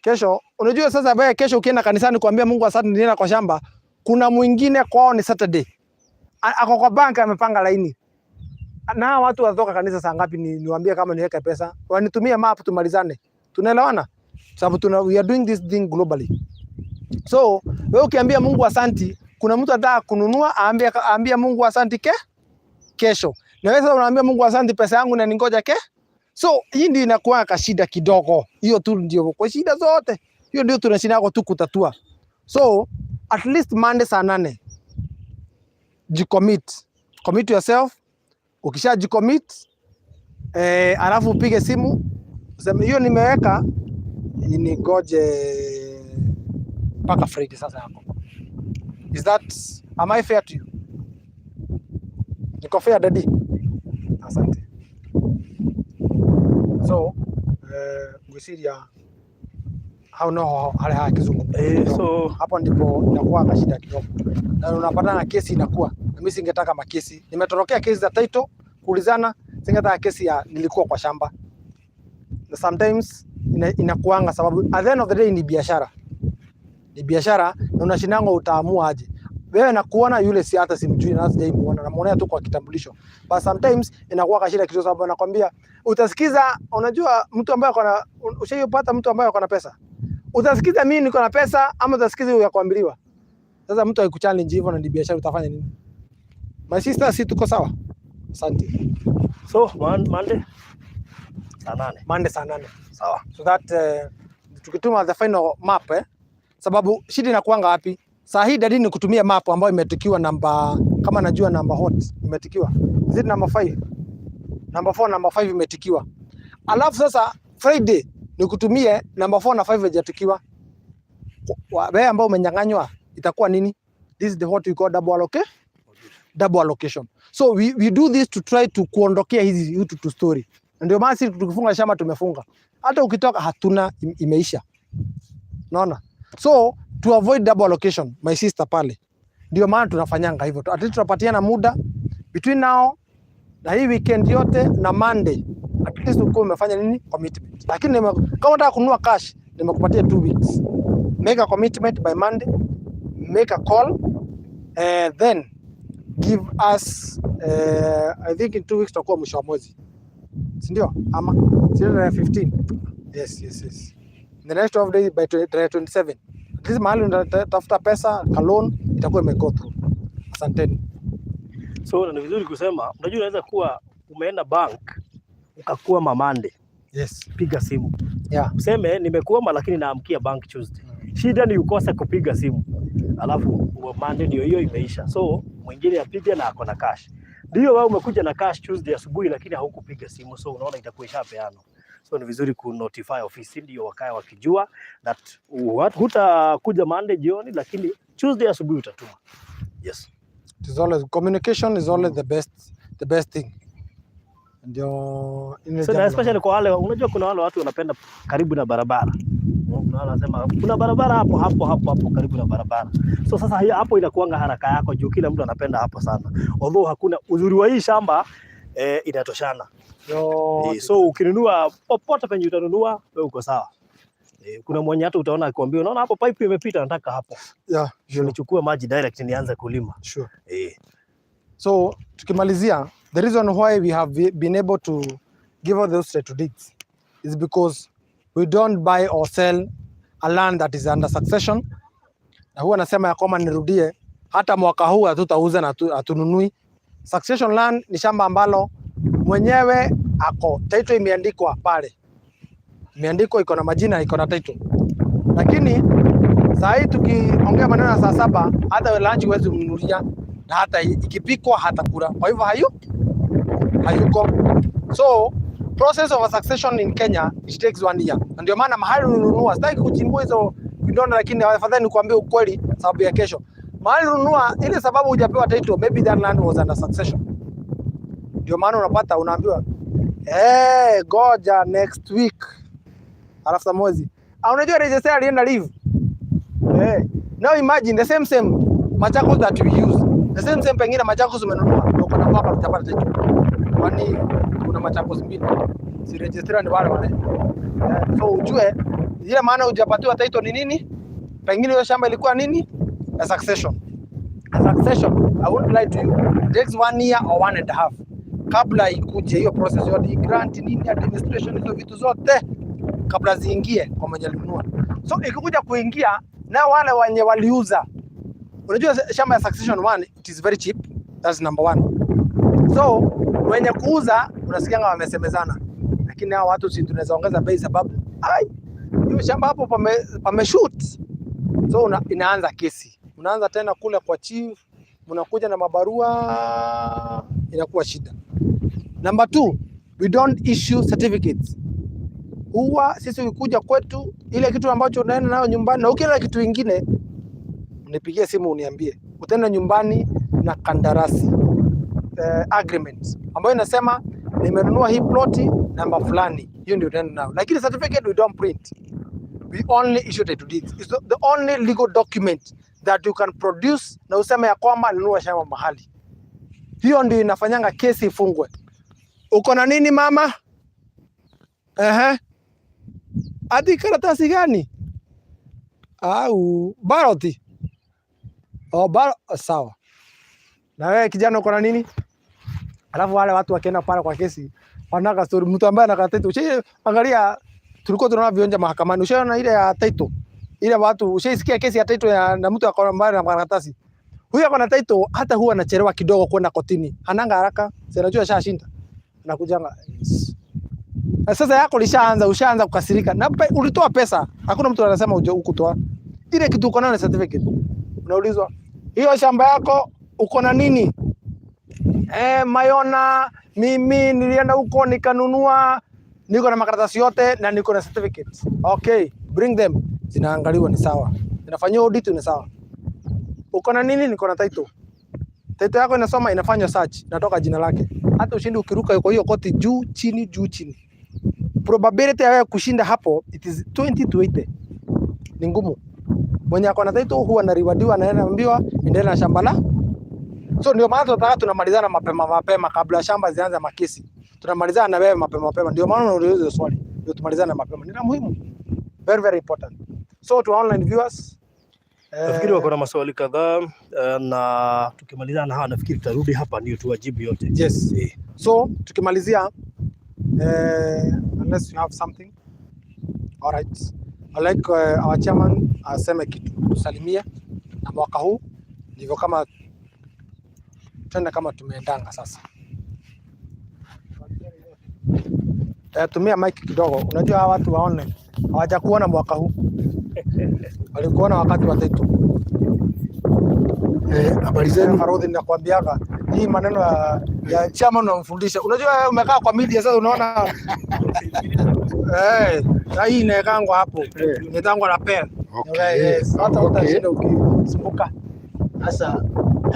Kesho unajua sasa baya, kesho ukienda kanisani kuambia Mungu asante nina kwa shamba, kuna mwingine kwao ni Saturday. Ako kwa bank amepanga laini. Na watu watoka kanisa saa ngapi niwaambie kama niweke pesa? Wanitumie map tumalizane. Tunaelewana? Sababu we are doing this thing globally. So, wewe ukiambia Mungu asante, kuna mtu anataka kununua, aambia Mungu asante kesho. Na wewe sasa unaambia Mungu asante pesa yangu na ningoja So, hii ndio inakuwa kashida kidogo. Hiyo tu ndio kwa shida zote. Hiyo ndio tunashinda tu kutatua. So, at least Monday saa 8. Commit yourself. Ukisha jicommit, alafu upige simu, useme hiyo nimeweka, nigoje mpaka Friday sasa yako. Am I fair to you? Niko fair daddy? Asante. So, ngwisiria how no hale hakizungu. So hapo ndipo inakuwa kashida kidogo. Na unapata na kesi inakuwa. Mimi singetaka makesi. Nimetorokea kesi za title kuulizana, singetaka kesi ya nilikuwa kwa shamba. Na sometimes inakuanga sababu at the end of the day ni biashara. Ni biashara na unashinanga utaamua aje. Wewe nakuona yule si hata simjui na sijaimuona, namuonea tu kwa kitambulisho. But sometimes inakuwa kashida kidogo sababu nakwambia utasikiza, unajua mtu ambaye akona ushayopata mtu ambaye akona pesa. Utasikiza mimi niko na pesa ama utasikiza huyu yakuambiliwa. Sasa mtu akikuchallenge hivyo na ni biashara utafanya nini? My sister, si tuko sawa? Asante. So Monday saa 8. Monday saa 8. Sawa. So that tukituma the final map sababu shida inakuanga wapi? Saa hii dadi ni kutumia map ambayo imetikiwa namba, kama najua namba hot imetikiwa. Is it number 5? Number 4, number 5 imetikiwa. Alafu sasa Friday ni kutumie number 4 na 5 hajatikiwa. Wewe ambao umenyang'anywa itakuwa nini? This is the what we call double allocation. So we do this to try to kuondokea hizi vitu to story. Ndio maana sisi tukifunga shamba tumefunga. Hata ukitoka hatuna, imeisha. Unaona? So to avoid double allocation, my sister pale. Ndio maana tunafanyanga hivyo. At least tunapatiana muda between now na hii weekend yote na Monday. At at least uko umefanya nini commitment. Lakini kama unataka kununua cash, nimekupatia 2 weeks. Make a commitment by Monday, make a call, then give us I think in 2 weeks tutakuwa mwisho wa mwezi, si ndio? Ama si 15? Yes. The next 12 days by 27. At least mahali unatafuta pesa, ka loan itakuwa imego through. Asanteni. So ni vizuri kusema, unajua unaweza kuwa umeenda bank ukakuwa mamande. Yes. Piga simu. Yeah. Useme nimekuoma lakini naamkia bank Tuesday. Shida ni ukose kupiga simu. Alafu Monday ndio hiyo imeisha. So mwingine apige na ako na cash. Ndio wewe umekuja na cash Tuesday asubuhi lakini haukupiga simu. So unaona itakuwa ishapeana. So ni vizuri ku notify ofisi ndio wakae wakijua that hutakuja Monday jioni lakini Tuesday asubuhi utatuma. Yes. It is always communication is always the best thing. Ndio so especially kwa wale unajua kuna wale watu wanapenda karibu na barabara. Unaona wanasema kuna barabara hapo karibu na barabara. So sasa hapo inakuanga haraka yako juu kila mtu anapenda hapo sana. Although hakuna uzuri wa hii shamba inatoshana. So ukinunua popote penye utanunua wewe uko sawa. Kuna mwenye hata utaona akwambia unaona hapo pipe imepita nataka hapo. Yeah, sure. Nichukue maji direct nianze kulima. Sure. So tukimalizia, the reason why we have been able to give out those title deeds is because we don't buy or sell a land that is under succession. Na huwa nasema ya kwamba nirudie, hata mwaka huu hatutauza na hatununui. Succession land ni shamba ambalo mwenyewe ako title imeandikwa pale. Imeandikwa iko na majina, iko na title. Lakini saa hii tukiongea maneno ya saa 7 hata lunch huwezi kumnunulia na hata ikipikwa hata kula. Kwa hivyo hayuko. So process of a succession in Kenya it takes 1 year. Ndio maana mahali ununua sitaki kuchimbua hizo vidonda, lakini afadhali nikwambie ukweli sababu ya kesho. Mahali ununua ile sababu hujapewa title, maybe that land was under succession. Ndio maana unapata unaambiwa goja next week. Alafu mwezi. Unajua register alienda leave. Now imagine the same Machakos that we use. The same pengine Machakos umenunua uko na mwaka utapata title. Kwani kuna Machakos mbili. Si register ni wale. So ujue ile maana hujapatiwa title ni nini? Pengine hiyo shamba ilikuwa nini? A succession. A succession, I won't lie to you. It takes 1 year or 1.5. Kabla ikuje hiyo process yote, grant nini, administration, hizo vitu zote kabla ziingie kwa mwenye alinunua. So ikikuja kuingia na wale wenye waliuza. Unajua shamba ya succession 1 it is very cheap. That's number 1. So wenye kuuza unasikianga wamesemezana. Lakini hao watu si tunaweza ongeza bei sababu hiyo shamba hapo pameshoot. So inaanza kesi. Unaanza tena kule kwa chief, mnakuja na mabarua, inakuwa shida. Number 2, we don't issue certificates. Huwa sisi ukikuja kwetu ile kitu ambacho unaenda nayo nyumbani na ukienda kitu kingine unipigie simu uniambie. Utaenda nyumbani na kandarasi agreement ambayo inasema nimenunua hii ploti namba fulani. Hiyo ndio utaenda nayo. Lakini certificate we don't print. We only issue title deeds. It's the only legal document that you can produce na useme ya kwamba ninunua shamba mahali. Hiyo ndio inafanyanga kesi ifungwe. Uko na nini mama? Ati karatasi gani? Au baroti? Sawa. Na wewe kijana uko na nini? Alafu wale watu wakienda pale kwa kesi, wanaka story mtu ambaye anakata title. Angalia tulikuwa tunaona vionja mahakamani. Ushaona ile ya title. Ile watu ushaisikia kesi ya title na mtu akona mbali na karatasi. Huyu akona title hata huwa anachelewa kidogo kwenda kotini. Hananga haraka. Si anajua shashinda. Anakujanga. Sasa yako ushaanza kukasirika. Na ulitoa pesa. Hakuna mtu anasema hukutoa. Ile kitu uko nayo na certificate. Unaulizwa, "Hiyo shamba yako uko na nini?" Mayona mimi nilienda huko nikanunua, niko na makaratasi yote na niko na certificate. Okay, bring them. Zinaangaliwa ni sawa. Inafanywa audit ni sawa. Uko na nini? Niko na title. Title yako inasoma, inafanywa search, natoka jina lake. Hata ushindi ukiruka yuko hiyo koti juu chini. Probability ya wewe kushinda hapo it is 20 to 80. Ni ngumu. Mwenye ako na title huwa anariwadiwa na anaambiwa endelea na shamba la. So ndio maana tunataka tunamalizana mapema kabla shamba zianze makesi. tunamalizana na wewe mapema. Ndio maana unauliza swali, ndio tumalizane mapema. Ni muhimu, very important. So to online viewers, nafikiri wako na maswali kadhaa, na tukimalizana na hawa nafikiri tutarudi hapa ndio tuwajibu yote. Yes. So tukimalizia, unless you have something, all right. I like our chairman aseme kitu, tusalimie, na mwaka huu ndivyo kama tena kama tumeendanga sasa. Tumia mic kidogo. Unajua hawa watu waone hawajakuona mwaka huu. Walikuona wakati wa Taitu. Habari zenu Farodhi, nakwambiaga hii maneno ya chama unamfundisha. Unajua umekaa kwa media sasa unaona hii inaekangwa hapo. Inatangwa na pen. Hata utashinda ukisumbuka. Sasa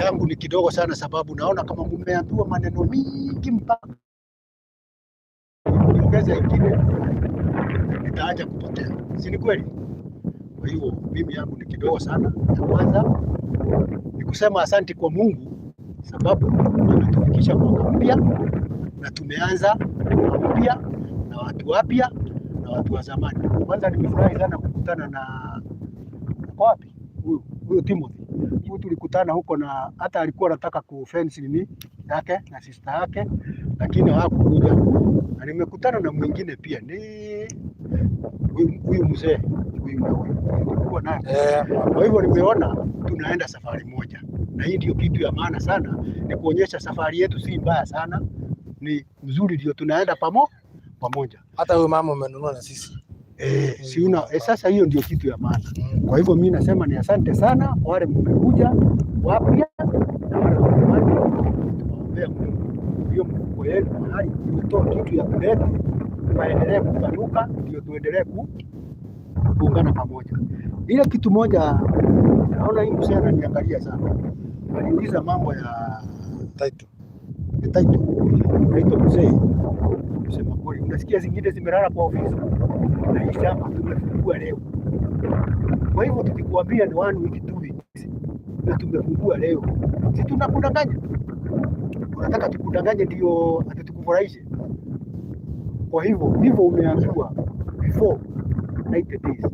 yangu ni kidogo sana, sababu naona kama mmeambiwa maneno mingi mpaka ongeza ingine itaacha kupotea. Si ni kweli? Kwa hiyo mimi yangu ni kidogo sana. Ya kwanza ni kusema asante kwa Mungu, sababu ametufikisha mwaka mpya na tumeanza mpya na watu wapya na watu wa zamani. Kwanza nimefurahi sana kukutana na wapi huyo Timothy. Huyu tulikutana huko na hata alikuwa anataka kufence nini yake na sister yake, lakini hawakukuja. Na nimekutana na mwingine pia ni huyu mzee tulikuwa naye. Kwa hivyo nimeona tunaenda safari moja, na hii ndio kitu ya maana sana, ni kuonyesha safari yetu si mbaya sana, ni mzuri, ndio tunaenda pamoja. Hata huyu mama umenunua na sisi. Si una sasa, hiyo ndio kitu ya maana. Kwa hivyo mimi nasema ni asante sana wale mmekuja wapya na wale tunaombea Mungu hiyo mkuu yetu mahali imetoa kitu ya kuleta maendelee kupanuka, ndio tuendelee kuungana pamoja. Ile kitu moja naona hii msana ananiangalia sana. Aliuliza mambo ya Taitu mzee. Kusema kweli, unasikia zingine zimelala kwa ofisi. Na hii shamba tumefungua leo. Kwa hivyo tukikwambia ni 1 week 2 weeks na tumefungua leo, si tunakudanganya? Unataka tukudanganye ndio atakufurahishe? Kwa hivyo umeambiwa before 90 days.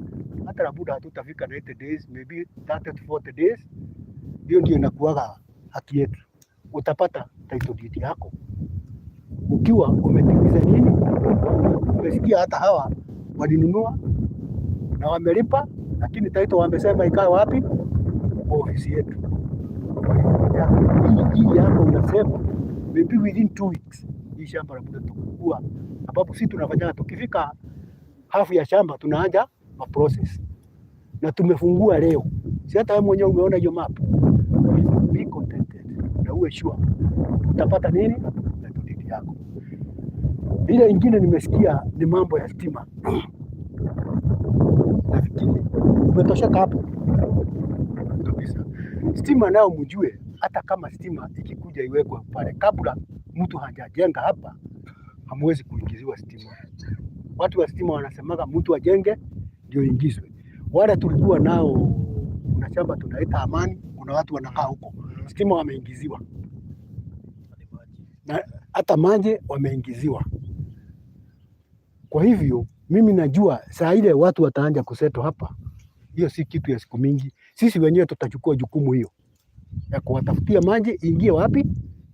Hata labuda hatutafika 90 days, maybe 30 to 40 days. Hiyo ndio inakuwa haki yetu. Utapata title deed yako ukiwa umetimiza nini. Umesikia hata hawa walinunua na wamelipa, lakini title wamesema ikae wapi? Kwa ofisi yetu. Hii yako unasema maybe within 2 weeks hii shamba labda tukua, sababu sisi tunafanya tukifika hafu ya shamba tunaanza process na tumefungua leo. Si hata wewe mwenyewe umeona hiyo map. Be contented na uwe sure utapata nini na title yako. Ile ingine nimesikia ni mambo ya stima. Nafikiri umetosheka hapo kabisa. Stima nao mjue, hata kama stima ikikuja iwekwe pale, kabla mtu hajajenga hapa hamwezi kuingiziwa stima. Watu wa stima wanasemaga mtu ajenge ndio ingizwe. Wale tulikuwa nao kuna shamba tunaita Amani, kuna watu wanakaa huko, stima wameingiziwa na hata maji wameingiziwa. Kwa hivyo mimi najua saa ile watu wataanza kuseto hapa, hiyo si kitu ya siku mingi. Sisi wenyewe tutachukua jukumu hiyo ya kuwatafutia maji, ingie wapi?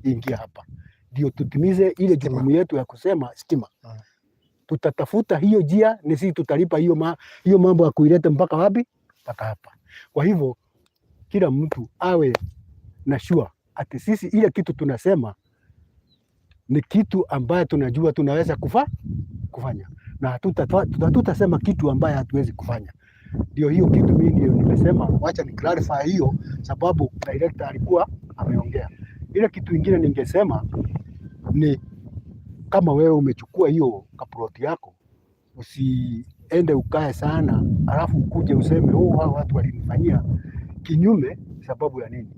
Ingia hapa. Ndio tutimize ile jukumu yetu ya kusema stima. Tutatafuta hiyo njia, ni sisi tutalipa hiyo mambo ya kuileta mpaka wapi? Mpaka hapa. Kwa hivyo kila mtu awe na sure ati sisi ile kitu tunasema ni kitu ambaye tunajua tunaweza kufanya, na hatutasema kitu ambaye hatuwezi kufanya. Ndio hiyo kitu mimi ndio nimesema wacha ni clarify hiyo, sababu director alikuwa ameongea. Ile kitu ingine ningesema ni kama wewe umechukua hiyo kaploti yako, usiende ukae sana alafu ukuje useme hao watu walinifanyia kinyume sababu ya nini.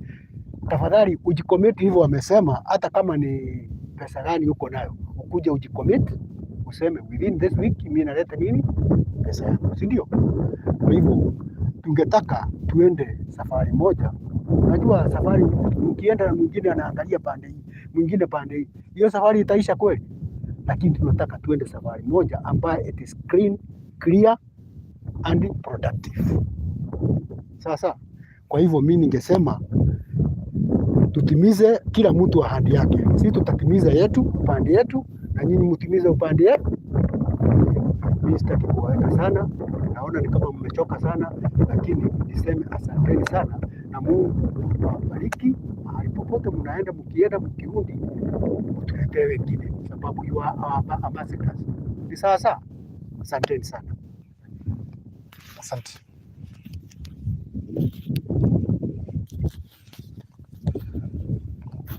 Tafadhali ujicommit hivyo wamesema, hata kama ni pesa gani uko nayo, ukuje ujicommit useme within this week mimi naleta nini pesa yangu, si ndio? Kwa hivyo tungetaka tuende safari moja. Unajua safari ukienda na mwingine anaangalia pande hii, mwingine pande hii, hiyo safari itaisha kweli? lakini tunataka tuende safari moja ambayo it is clean, clear and productive. Sasa kwa hivyo mimi ningesema tutimize kila mtu ahadi yake. Sisi tutatimiza yetu upande yetu na nyinyi mtimize upande yenu. Mimi sitaki kuwaenda sana, naona ni kama mmechoka sana, lakini niseme asanteni sana na Mungu awabariki. Mahali popote mnaenda, mkienda mkirudi, mtuletee wengine, sababu you are our ambassadors. Ni sasa, asanteni sana. Asante.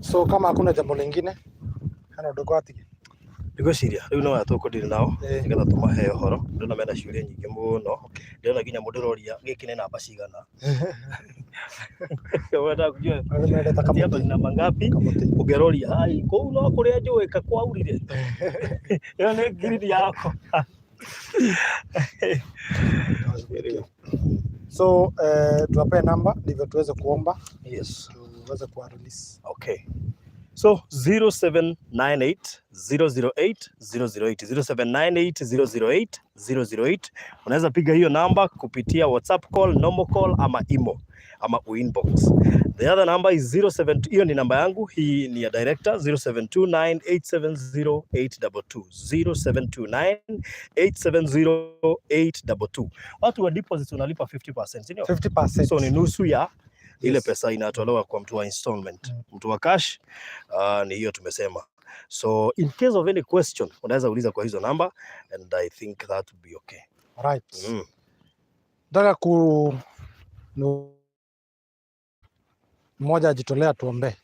So kama hakuna jambo lingine kana udogo ati Ndigwiciria riu no atukuthire nao nigetha tumahe uhoro ndona mena ciuria nyingi muno ndona nginya mundu roria giki ni namba cigana wenda kujua hapa ni namba ngapi ungeroria hai kou no kuria njuika kwaurire yo ni gridi yako. So tuwape namba ndivyo tuweze kuomba. Yes. Tuweze kuwa release. Okay. So 0798 008 008 0798 008 unaweza piga hiyo namba kupitia WhatsApp call, normal call ama email ama inbox. The other number is 07, hiyo ni namba yangu, hii ni ya director, 0729870822 0729870822. Watu wa deposit unalipa 50%, ndio 50%. So ni nusu ya ile pesa inatolewa kwa mtu wa installment. Mtu wa cash ni hiyo tumesema. So in case of any question unaweza uliza kwa hizo namba and I think that would be okay. Right. Nataka ku mmoja ajitolea tuombe.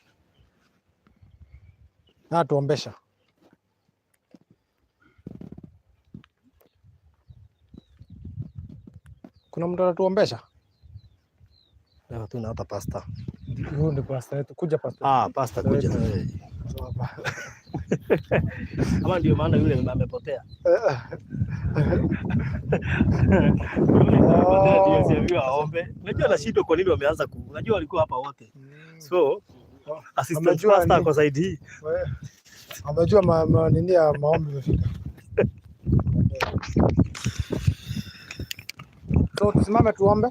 Na tuombesha. Kuna mtu anatuombesha? Leo tuna hata pasta. Huyu ni pasta yetu. Kuja pasta. Pasta kuja. Ama ndio maana yule amepotea. Ndio siambiwa aombe. Unajua na shida kwa nini wameanza unajua walikuwa hapa wote. So assistant pastor kwa side hii. Amejua nini ya maombi imefika. So tusimame tuombe.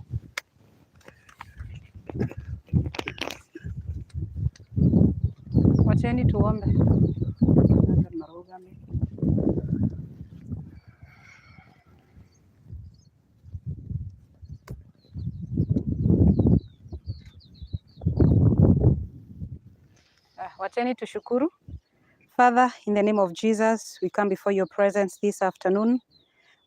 Wacheni tuombe. Wacheni tushukuru. Father, in the name of Jesus, we come before your presence this afternoon.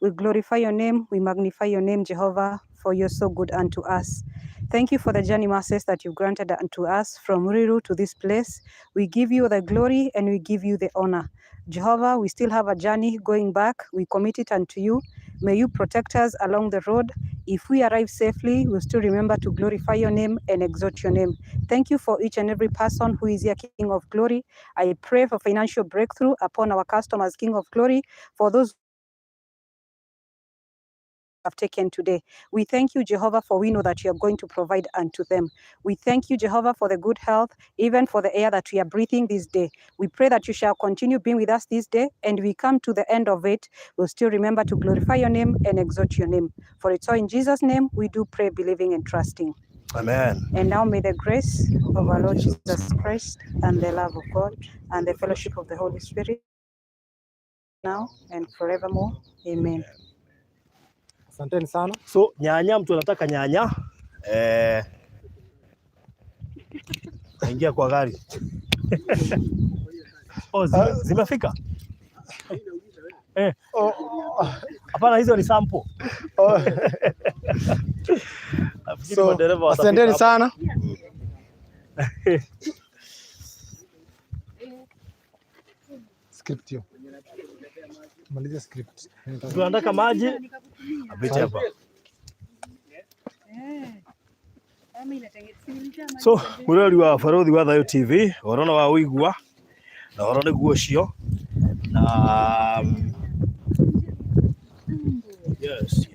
We glorify your name, we magnify your name, Jehovah, for you're so good unto us. Thank you for the journey mercies that you've granted unto us from Riru to this place. We give you the glory and we give you the honor. Jehovah, we still have a journey going back. We commit it unto you. May you protect us along the road. If we arrive safely, we'll still remember to glorify your name and exalt your name. Thank you for each and every person who is here, King of Glory. I pray for financial breakthrough upon our customers, King of Glory, for those have taken today. We thank you, Jehovah, for we know that you are going to provide unto them. We thank you, Jehovah, for the good health, even for the air that we are breathing this day. We pray that you shall continue being with us this day, and we come to the end of it. We'll still remember to glorify your name and exalt your name. For it's all in Jesus' name we do pray, believing and trusting. Amen. And now may the grace of our Lord Jesus Christ and the love of God and the fellowship of the Holy Spirit now and forevermore. Amen. Asanteni sana. So nyanya, mtu anataka nyanya ingia kwa gari. Zimefika? Hapana, hizo ni sample. So asanteni sana. Script hiyo. Tumalize script. Tunataka maji. Abiti hapa. So, urori wa Farodhi wa Thayo TV, orona wa uigua, na orona guo cio. Na yes.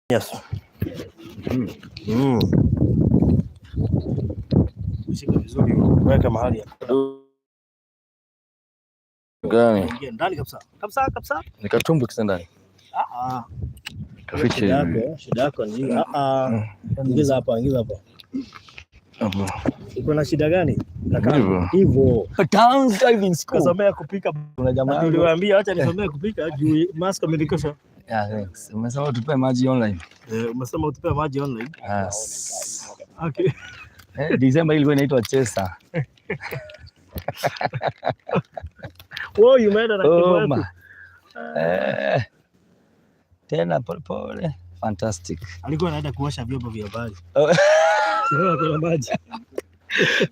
Yes. Shika vizuri, weka mahali ya gani? ingia ndani kabisa. Nikatumbu kisa ndani. Kafiche hivi. Shida yako ni ingiza hapa. Uko na shida gani? Hivyo. Town driving school. Kasomea kupika. Kuna jamaa niliwaambia acha nisomee kupika juu mass communication. Yeah, thanks. Umesema utupe maji online. Umesema utupe maji online. Yes. Okay. December ilikuwa inaitwa Chesa. Oh, you made a tena pole. Fantastic. Alikuwa anaenda kuosha vyombo vya habari. Kuna maji.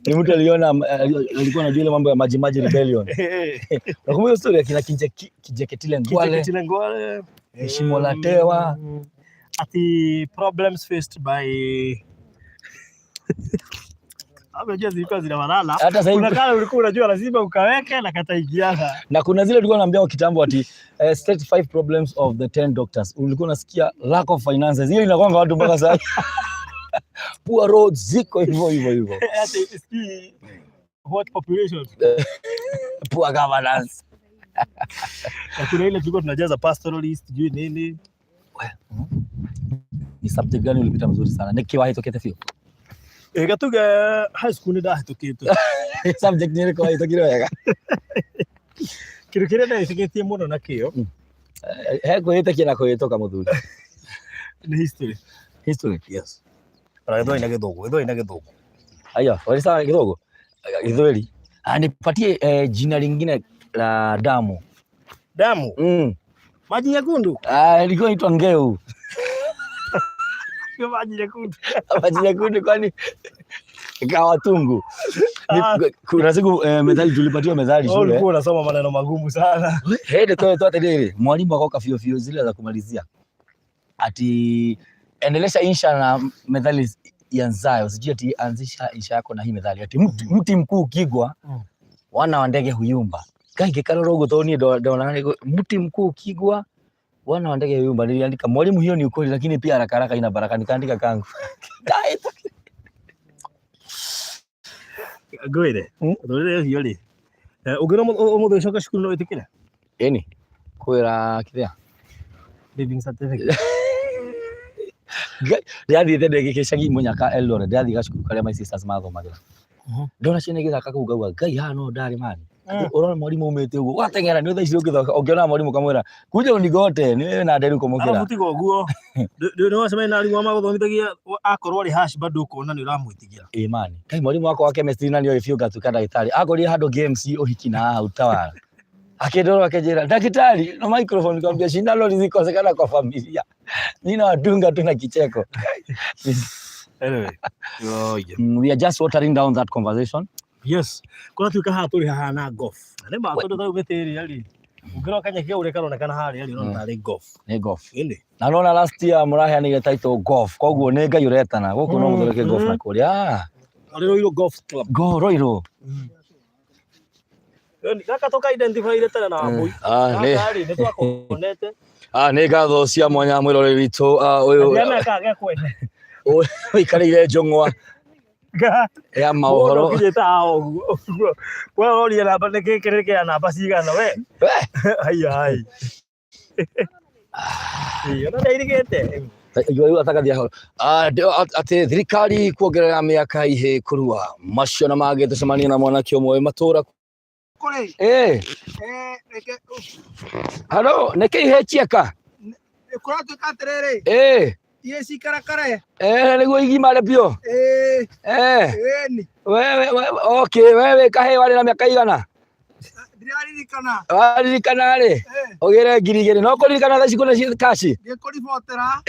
Ni mtu aliona alikuwa anajua ile mambo ya maji rebellion. Nakumbuka story ya kina Kijaketile Ngwale. Shimo la Tewa. Ati problems faced by zilikuwa zinafanana. Hata sasa kuna kale ulikuwa unajua lazima ukaweke na kataigiana. Na kuna zile tulikuwa tunaambia kitambo ati state 5 problems of the 10 doctors. Ulikuwa unasikia lack of finances. Hiyo inakwanga watu mpaka sasa. Poor roads ziko hivyo. Ati what population? Poor governance. Na kuna ile tulikuwa tunajaza pastoralist juu nini? Ni subject gani ulipita mzuri sana? Nikiwa hitokete fio. Gatuga high school nda hitokete. Subject ni kwa hitokire wega. Kirikire nda hitokete muno nakio. Heko hitokire na kuhitoka muthuri. Ni history. Yes. Raidho ina githugu. Aya, walisa kidogo. Githweli. Nipatie jina lingine la damu. Maji nyekundu. Ilikuwa inaitwa ngeu. Maji nyekundu kwani ikawa tungu. Kuna siku methali tulipatiwa methali shule. Ulikuwa unasoma maneno magumu sana. Hede toa ile. Mwalimu akoka fio zile za kumalizia. Ati endelesha insha na methali yanzayo. Sijui ati anzisha insha yako na hii methali. Ati mti mkuu kigwa wana wa ndege huyumba. Kaige karorogo toni ndo mti mkuu kigwa wana wa ndege huyumba. Niliandika mwalimu, hiyo ni ukweli, lakini pia haraka ina baraka, nikaandika kangu. Goire. Ndore hiyo le. Ugero mo shoka shukuru no itikira. Eni. Kwera kithia. Living certificate. Ndiathi ndege gicagi munyaka Eldoret, ndiathi gacukuru karia my sisters mathomagira. Ndona ciana igithaka kuu ngauga ngai hano ndari mani. Urona mwalimu umete uguo watengera ni thaa ici ungithoka ungiona mwalimu kamwira kuja unigote ni na nderu kumukira afutika uguo ndio wasema na arimu ama guthomithagia akorwo ri hash bado kuona ni uramwitigira mani kai mwalimu wako wa chemistry na nio ifio gatuka ndagitari akorire hando games uhiki na utawala akindoro akejera ndagitari no microphone nikamwambia shindano lizikosekana kwa familia nina wadunga tu na kicheko. Anyway, we are just watering down that conversation. Yes, kuna tuka haturi hahana golf. Nemba atodo tau beteri ali. Ukiro kanya kia ure kana kana hari ali no na golf. Ni golf. Inde. Na nona last year murahe ni title golf. Koguo ne ngai uretana. Goku no muthoreke golf na kuria. Ali Roiro Golf Club. Go Roiro. Ni kaka toka identify ile tena na amui. Ne. Ni twako konete. Ni gatho cia mwanya mwirore witu uyu. Yana kage kwene. Ikarire njongwa. Ya maũhoro kijitao wewe uri na bande kekere ya namba cigana we ai iyo na irigete iyo atakathia horo ati thirikari kuongerera miaka ihe kurua macio na mage tucemania na mwanake umwe matura kuri halo neke ihe chieka kuratu katerere Yesi karakare. Niguo igimare bio. Ni. Wewe okay, wewe kahe wale na miaka igana? Ndiririkana. Waririkana ri? Ogere ngirigere no kuririkana tha ciku na kashi. Ndikuribotera.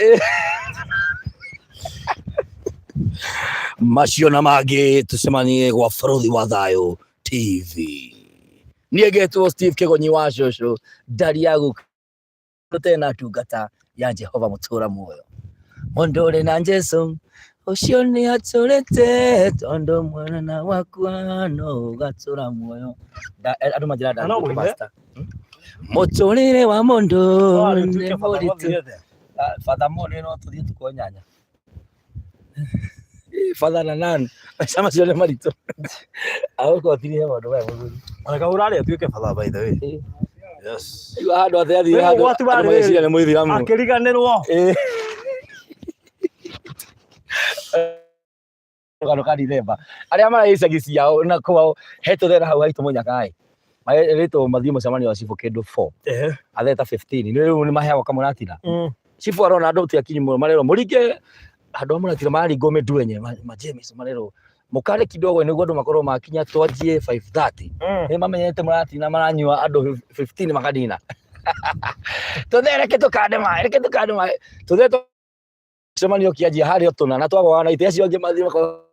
Macio na mage tucemanie gwa bũrũri wa thayũ TV. Niĩ ngetwo Steve Kĩgonyi wa Cũcũ, ndari ya gũtena tungata ya Jehova mũtũra muoyo. Ondore na Jesu ucio ni aturite tondo mwana wakwa no gatura muoyo andu majira da pastor muturire wa mundu ni muritu father mo no tuthie tukonyanya father na nan Chama cione marito. Agoko atiri maundu maya muthuri. Ona kaurari atuike father by the way. Yes. Iwa handu athi handu. Watu bari Maisha ni muithiramu. Akiriganirwo. Kano kadi themba. Aria maraicagi ciao na kwao heto thera hau haitu munyakai. Mairito mathii mucemanio wa cibu kindu 4. Atheta 15. Ni riu ni maheagwo kamuratira. Cibu arona andu tiakinyi muno marero murige andu amuratira mari ngome nduenye ma James marero mukare kidogo niguo andu makorwo makinya twanjie 5:30. Ni mamenyete muratina maranyua andu 15 makadina. Tuthereke tukande mai tuthe cemanio kianjia haria tuna na twagwa na ite acio angi mathii makoro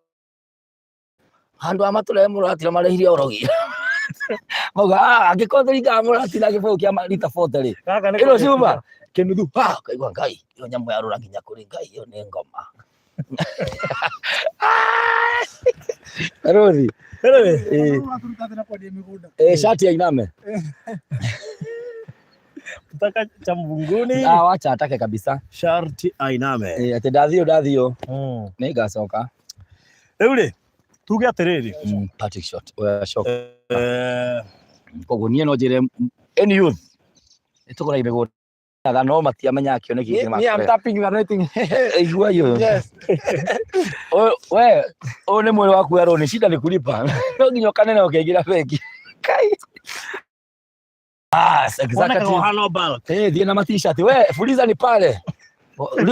handu amatule muratira marehire orogi. Moga angikothiriga muratira agibau kia marita 40 ino ciuma kinuthu kaigua ngai iyo nyamu ya rura nginya kuri ngai iyo ni ngoma. Rozi shati ya iname Utaka cha mvunguni. Wacha atake kabisa. Sharti ainame. Ati ndathio. Ni gacoka. Riu tuge atiriri. Patrick shot. Shot. Koguo nie no njire any youth. Itukura ibego. Aga no matiamenya kioneki kima. Me I'm tapping you are writing. Igua yo. Yes. O ne mwele waku yaro ni shida ni kulipa. No nginyo kanene ukiingira benki. Kai. Exactly. Dia na t-shirt. We fuliza ni pale.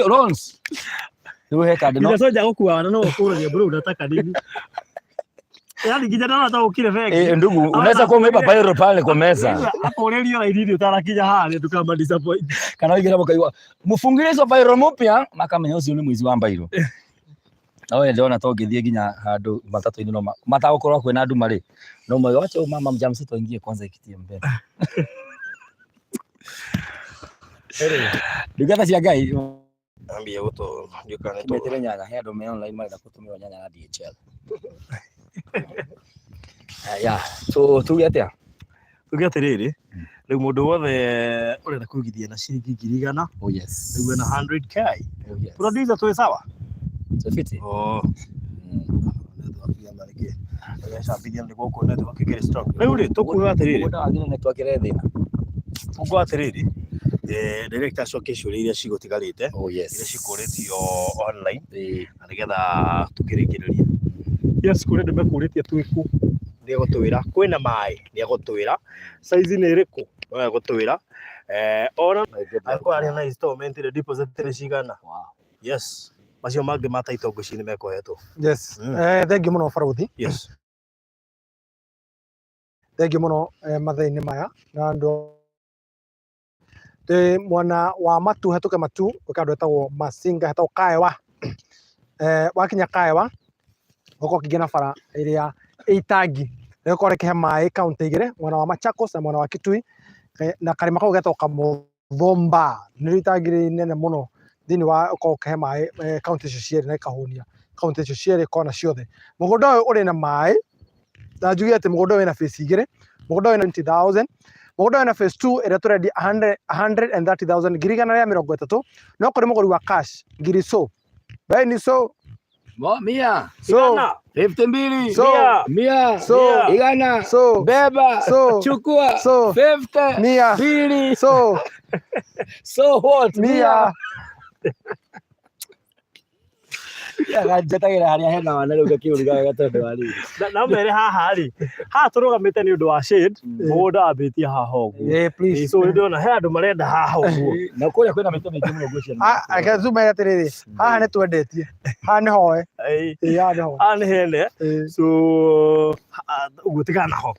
Rons. Niwe kadi no. Ndio soja gukua na no ukura bro unataka nini? Yaani kijana anataka ukile fake. Ndugu, unaweza kuomba pale pale kwa meza. Hapo leo ile utarakija hali tukamba disappoint. Kana wigira mukaiwa. Mufungire hizo bairo mpya makamenya ucio ni mwizi wa bairo. Nawe ndona to ngithie ginya handu matatu ini no matagukorwo kwina andu mari. No moyo wacha mama mjamzito ingie kwanza ikitie mbele. Ndugata cia ngai. Ambia goto ndukane to. Metere nyanya he andu me online mari na kutumira nyanya na DHL. Ya, so tuge atia. Tuge atiriri. Riu mundu wothe urenda kuigithia na ciringi 100. Oh yes. Riu na 100k. Oh yes. Producer tu sawa? Safety. Oh. Ndio marike. Sasa bidia ndiko ko ndio kikere stock. Riu tukuga atiriri. Muda agine network ire thina. Tukuga atiriri. Director showcase iria cigotigarite. Oh yes. Iria cikuritio online. Nigetha tukirikireria. Yes, kure ndimekuritie twiku ni gutwira kwina mai ni gutwira size ni iriku ni gutwira ona alikuwa ari na installment ile deposit ile cigana. Wow. Yes, macio mangi mata itongoci ni mekohetwo. Yes. Thank you muno Faruthi. Yes. Thank you muno mathaini maya na ndo te mwana wa matu hetuke matu ukadwa etagwo Masinga hetagwo Kaewa. Wakinya Kaewa goko kigena bara iria itangi rekore ke mai county igire mwana wa Machakos na mwana wa Kitui na karima kau geto Kamuthomba ni itangire nene muno thini wa ko ke mai county ciere na Kahunia county ciere kona ciothe mugondo uyu uri na mai na njugi ati mugondo wina phase igire mugondo wina 90,000 mugondo wina phase 2 ira turedi 130,000 girigana ya 30 no kuri mugori wa cash ngiri so bani so Mia. So 52. So Mia. So Igana. So Beba. So Chukua. So 50. Mia. Bili. So So what? Mia. Ya gajetagira haria hena wana ruga kiuriga gatondu wali. Na mbere haha ri. Ha turugamite ni undu wa shade. Muda abitie haha uguo. Please. So ndona he andu marenda haha uguo. Na kuria kwina mite mingi muno gucia. Akazuma ya tiriri. Haha ni twendetie. Haha ni hoe. Ya ni hoe. Haha ni hene. So ugutigana ho.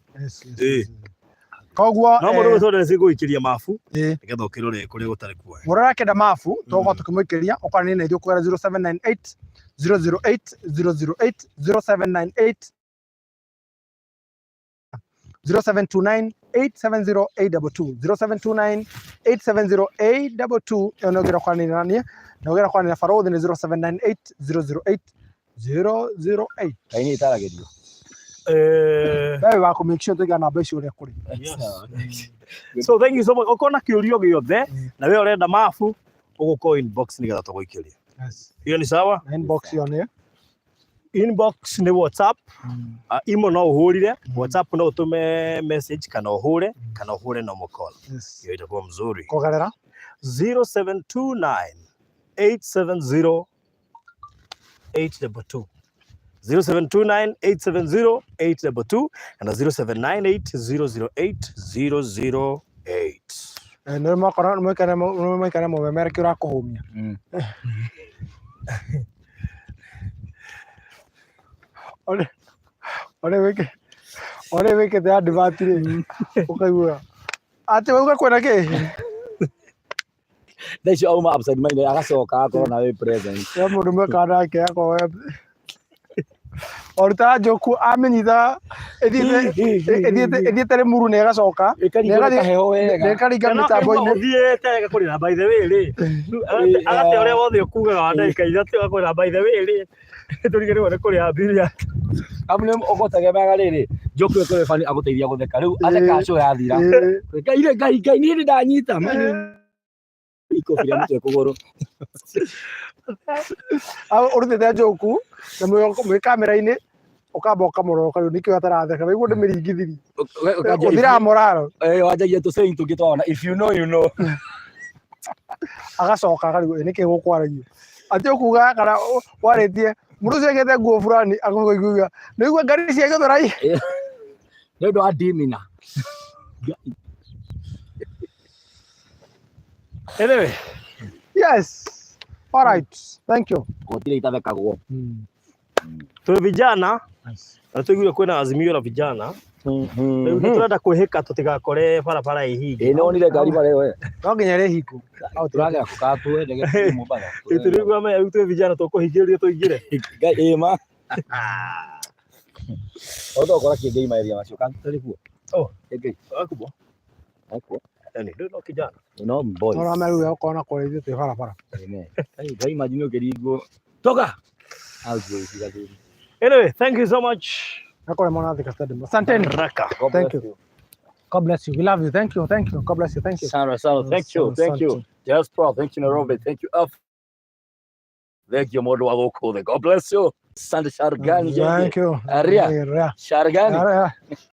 Koguo no mundu wetho ndese guikiria mafu nigetha ukirore kuria gutari kuoya murora kenda mafu togo tukimuikiria ukani na ithio kwera 0798 008 008 0798 0729 870 822 0729 870 822 enogira kwani nani nogira kwani na Farothi ni 0798 008 008 kaini itaragerio wewe wako make sure tuga namba icio ria kuri. So thank you so much. Ukona kiurio giothe na wewe urenda mafu uguko inbox nigetha tuguikiria. Yes. Hiyo ni sawa? Inbox hiyo ni Inbox ni WhatsApp. Imo no uhurire. WhatsApp no utume message kana uhure no call. Hiyo itakuwa mzuri. Kogarera 0729 870 822. 0729 870 822 and 0798 008 008. Ndio makora mwekana mumemera kira kuhumia. Ole weke te advert ri ukaigua ati wauga kwena ki Thaicio auma upside mind agacoka akorwo nawe present ya mundu mwekana yake yako oruta njoku amenyitha ethiete ri muru ne agacoka nekaringa mitambo-ini uthiete gakurira by the way ri agate uria wothe ukugaga wa ndagika ithatu gakurira by the way ri turigirwo ni kuria biria amune ogotagemega riri njoku ekore fani aguteithia gutheka riu atheka show yathira ngai ni ndanyita iko firia mutwe kuguru urutete njoku na mwi kamera-ini ukamba ukamuroroka riu nikio ataratheka niguo ndimiringithiri uthira moraro wanjagia tu saying tungi twaona if you know you know agacoka akarigu niki gukwaragia ati ukuga kana waritie mundu ucio egete nguo fulani akuiguga niguo ngari cia githurai ni undu wa dimina. anyway. Yes. All right. Thank you. Gotire itathekagwo Tu vijana na tuigire kwina azimio la vijana riu turenda kwihika tutigakore barabara ihingi nonire ngari bare we no nginya ri hiku au turaga kukatu ndege mubaya turigwa me tu vijana tukuhingiria tuingire ma odo kora ki game area macio kan tarifu ege akubwa yani ndio kijana no boy ora meru ya kona kwa hiyo te barabara gai imagine ukirigo toka anyway, thank you so much. Nakole mwana thika stadium. Asanteni. Thank you. God bless you. We love you. Thank you. Thank you. God bless you. Thank you. Sandra, thank you. Thank you. Yes, bro. Thank you, Nairobi. Thank you. Thank you, Modo Wagoko. God bless you. Sandra Shargani. Thank you. Aria. Shargani.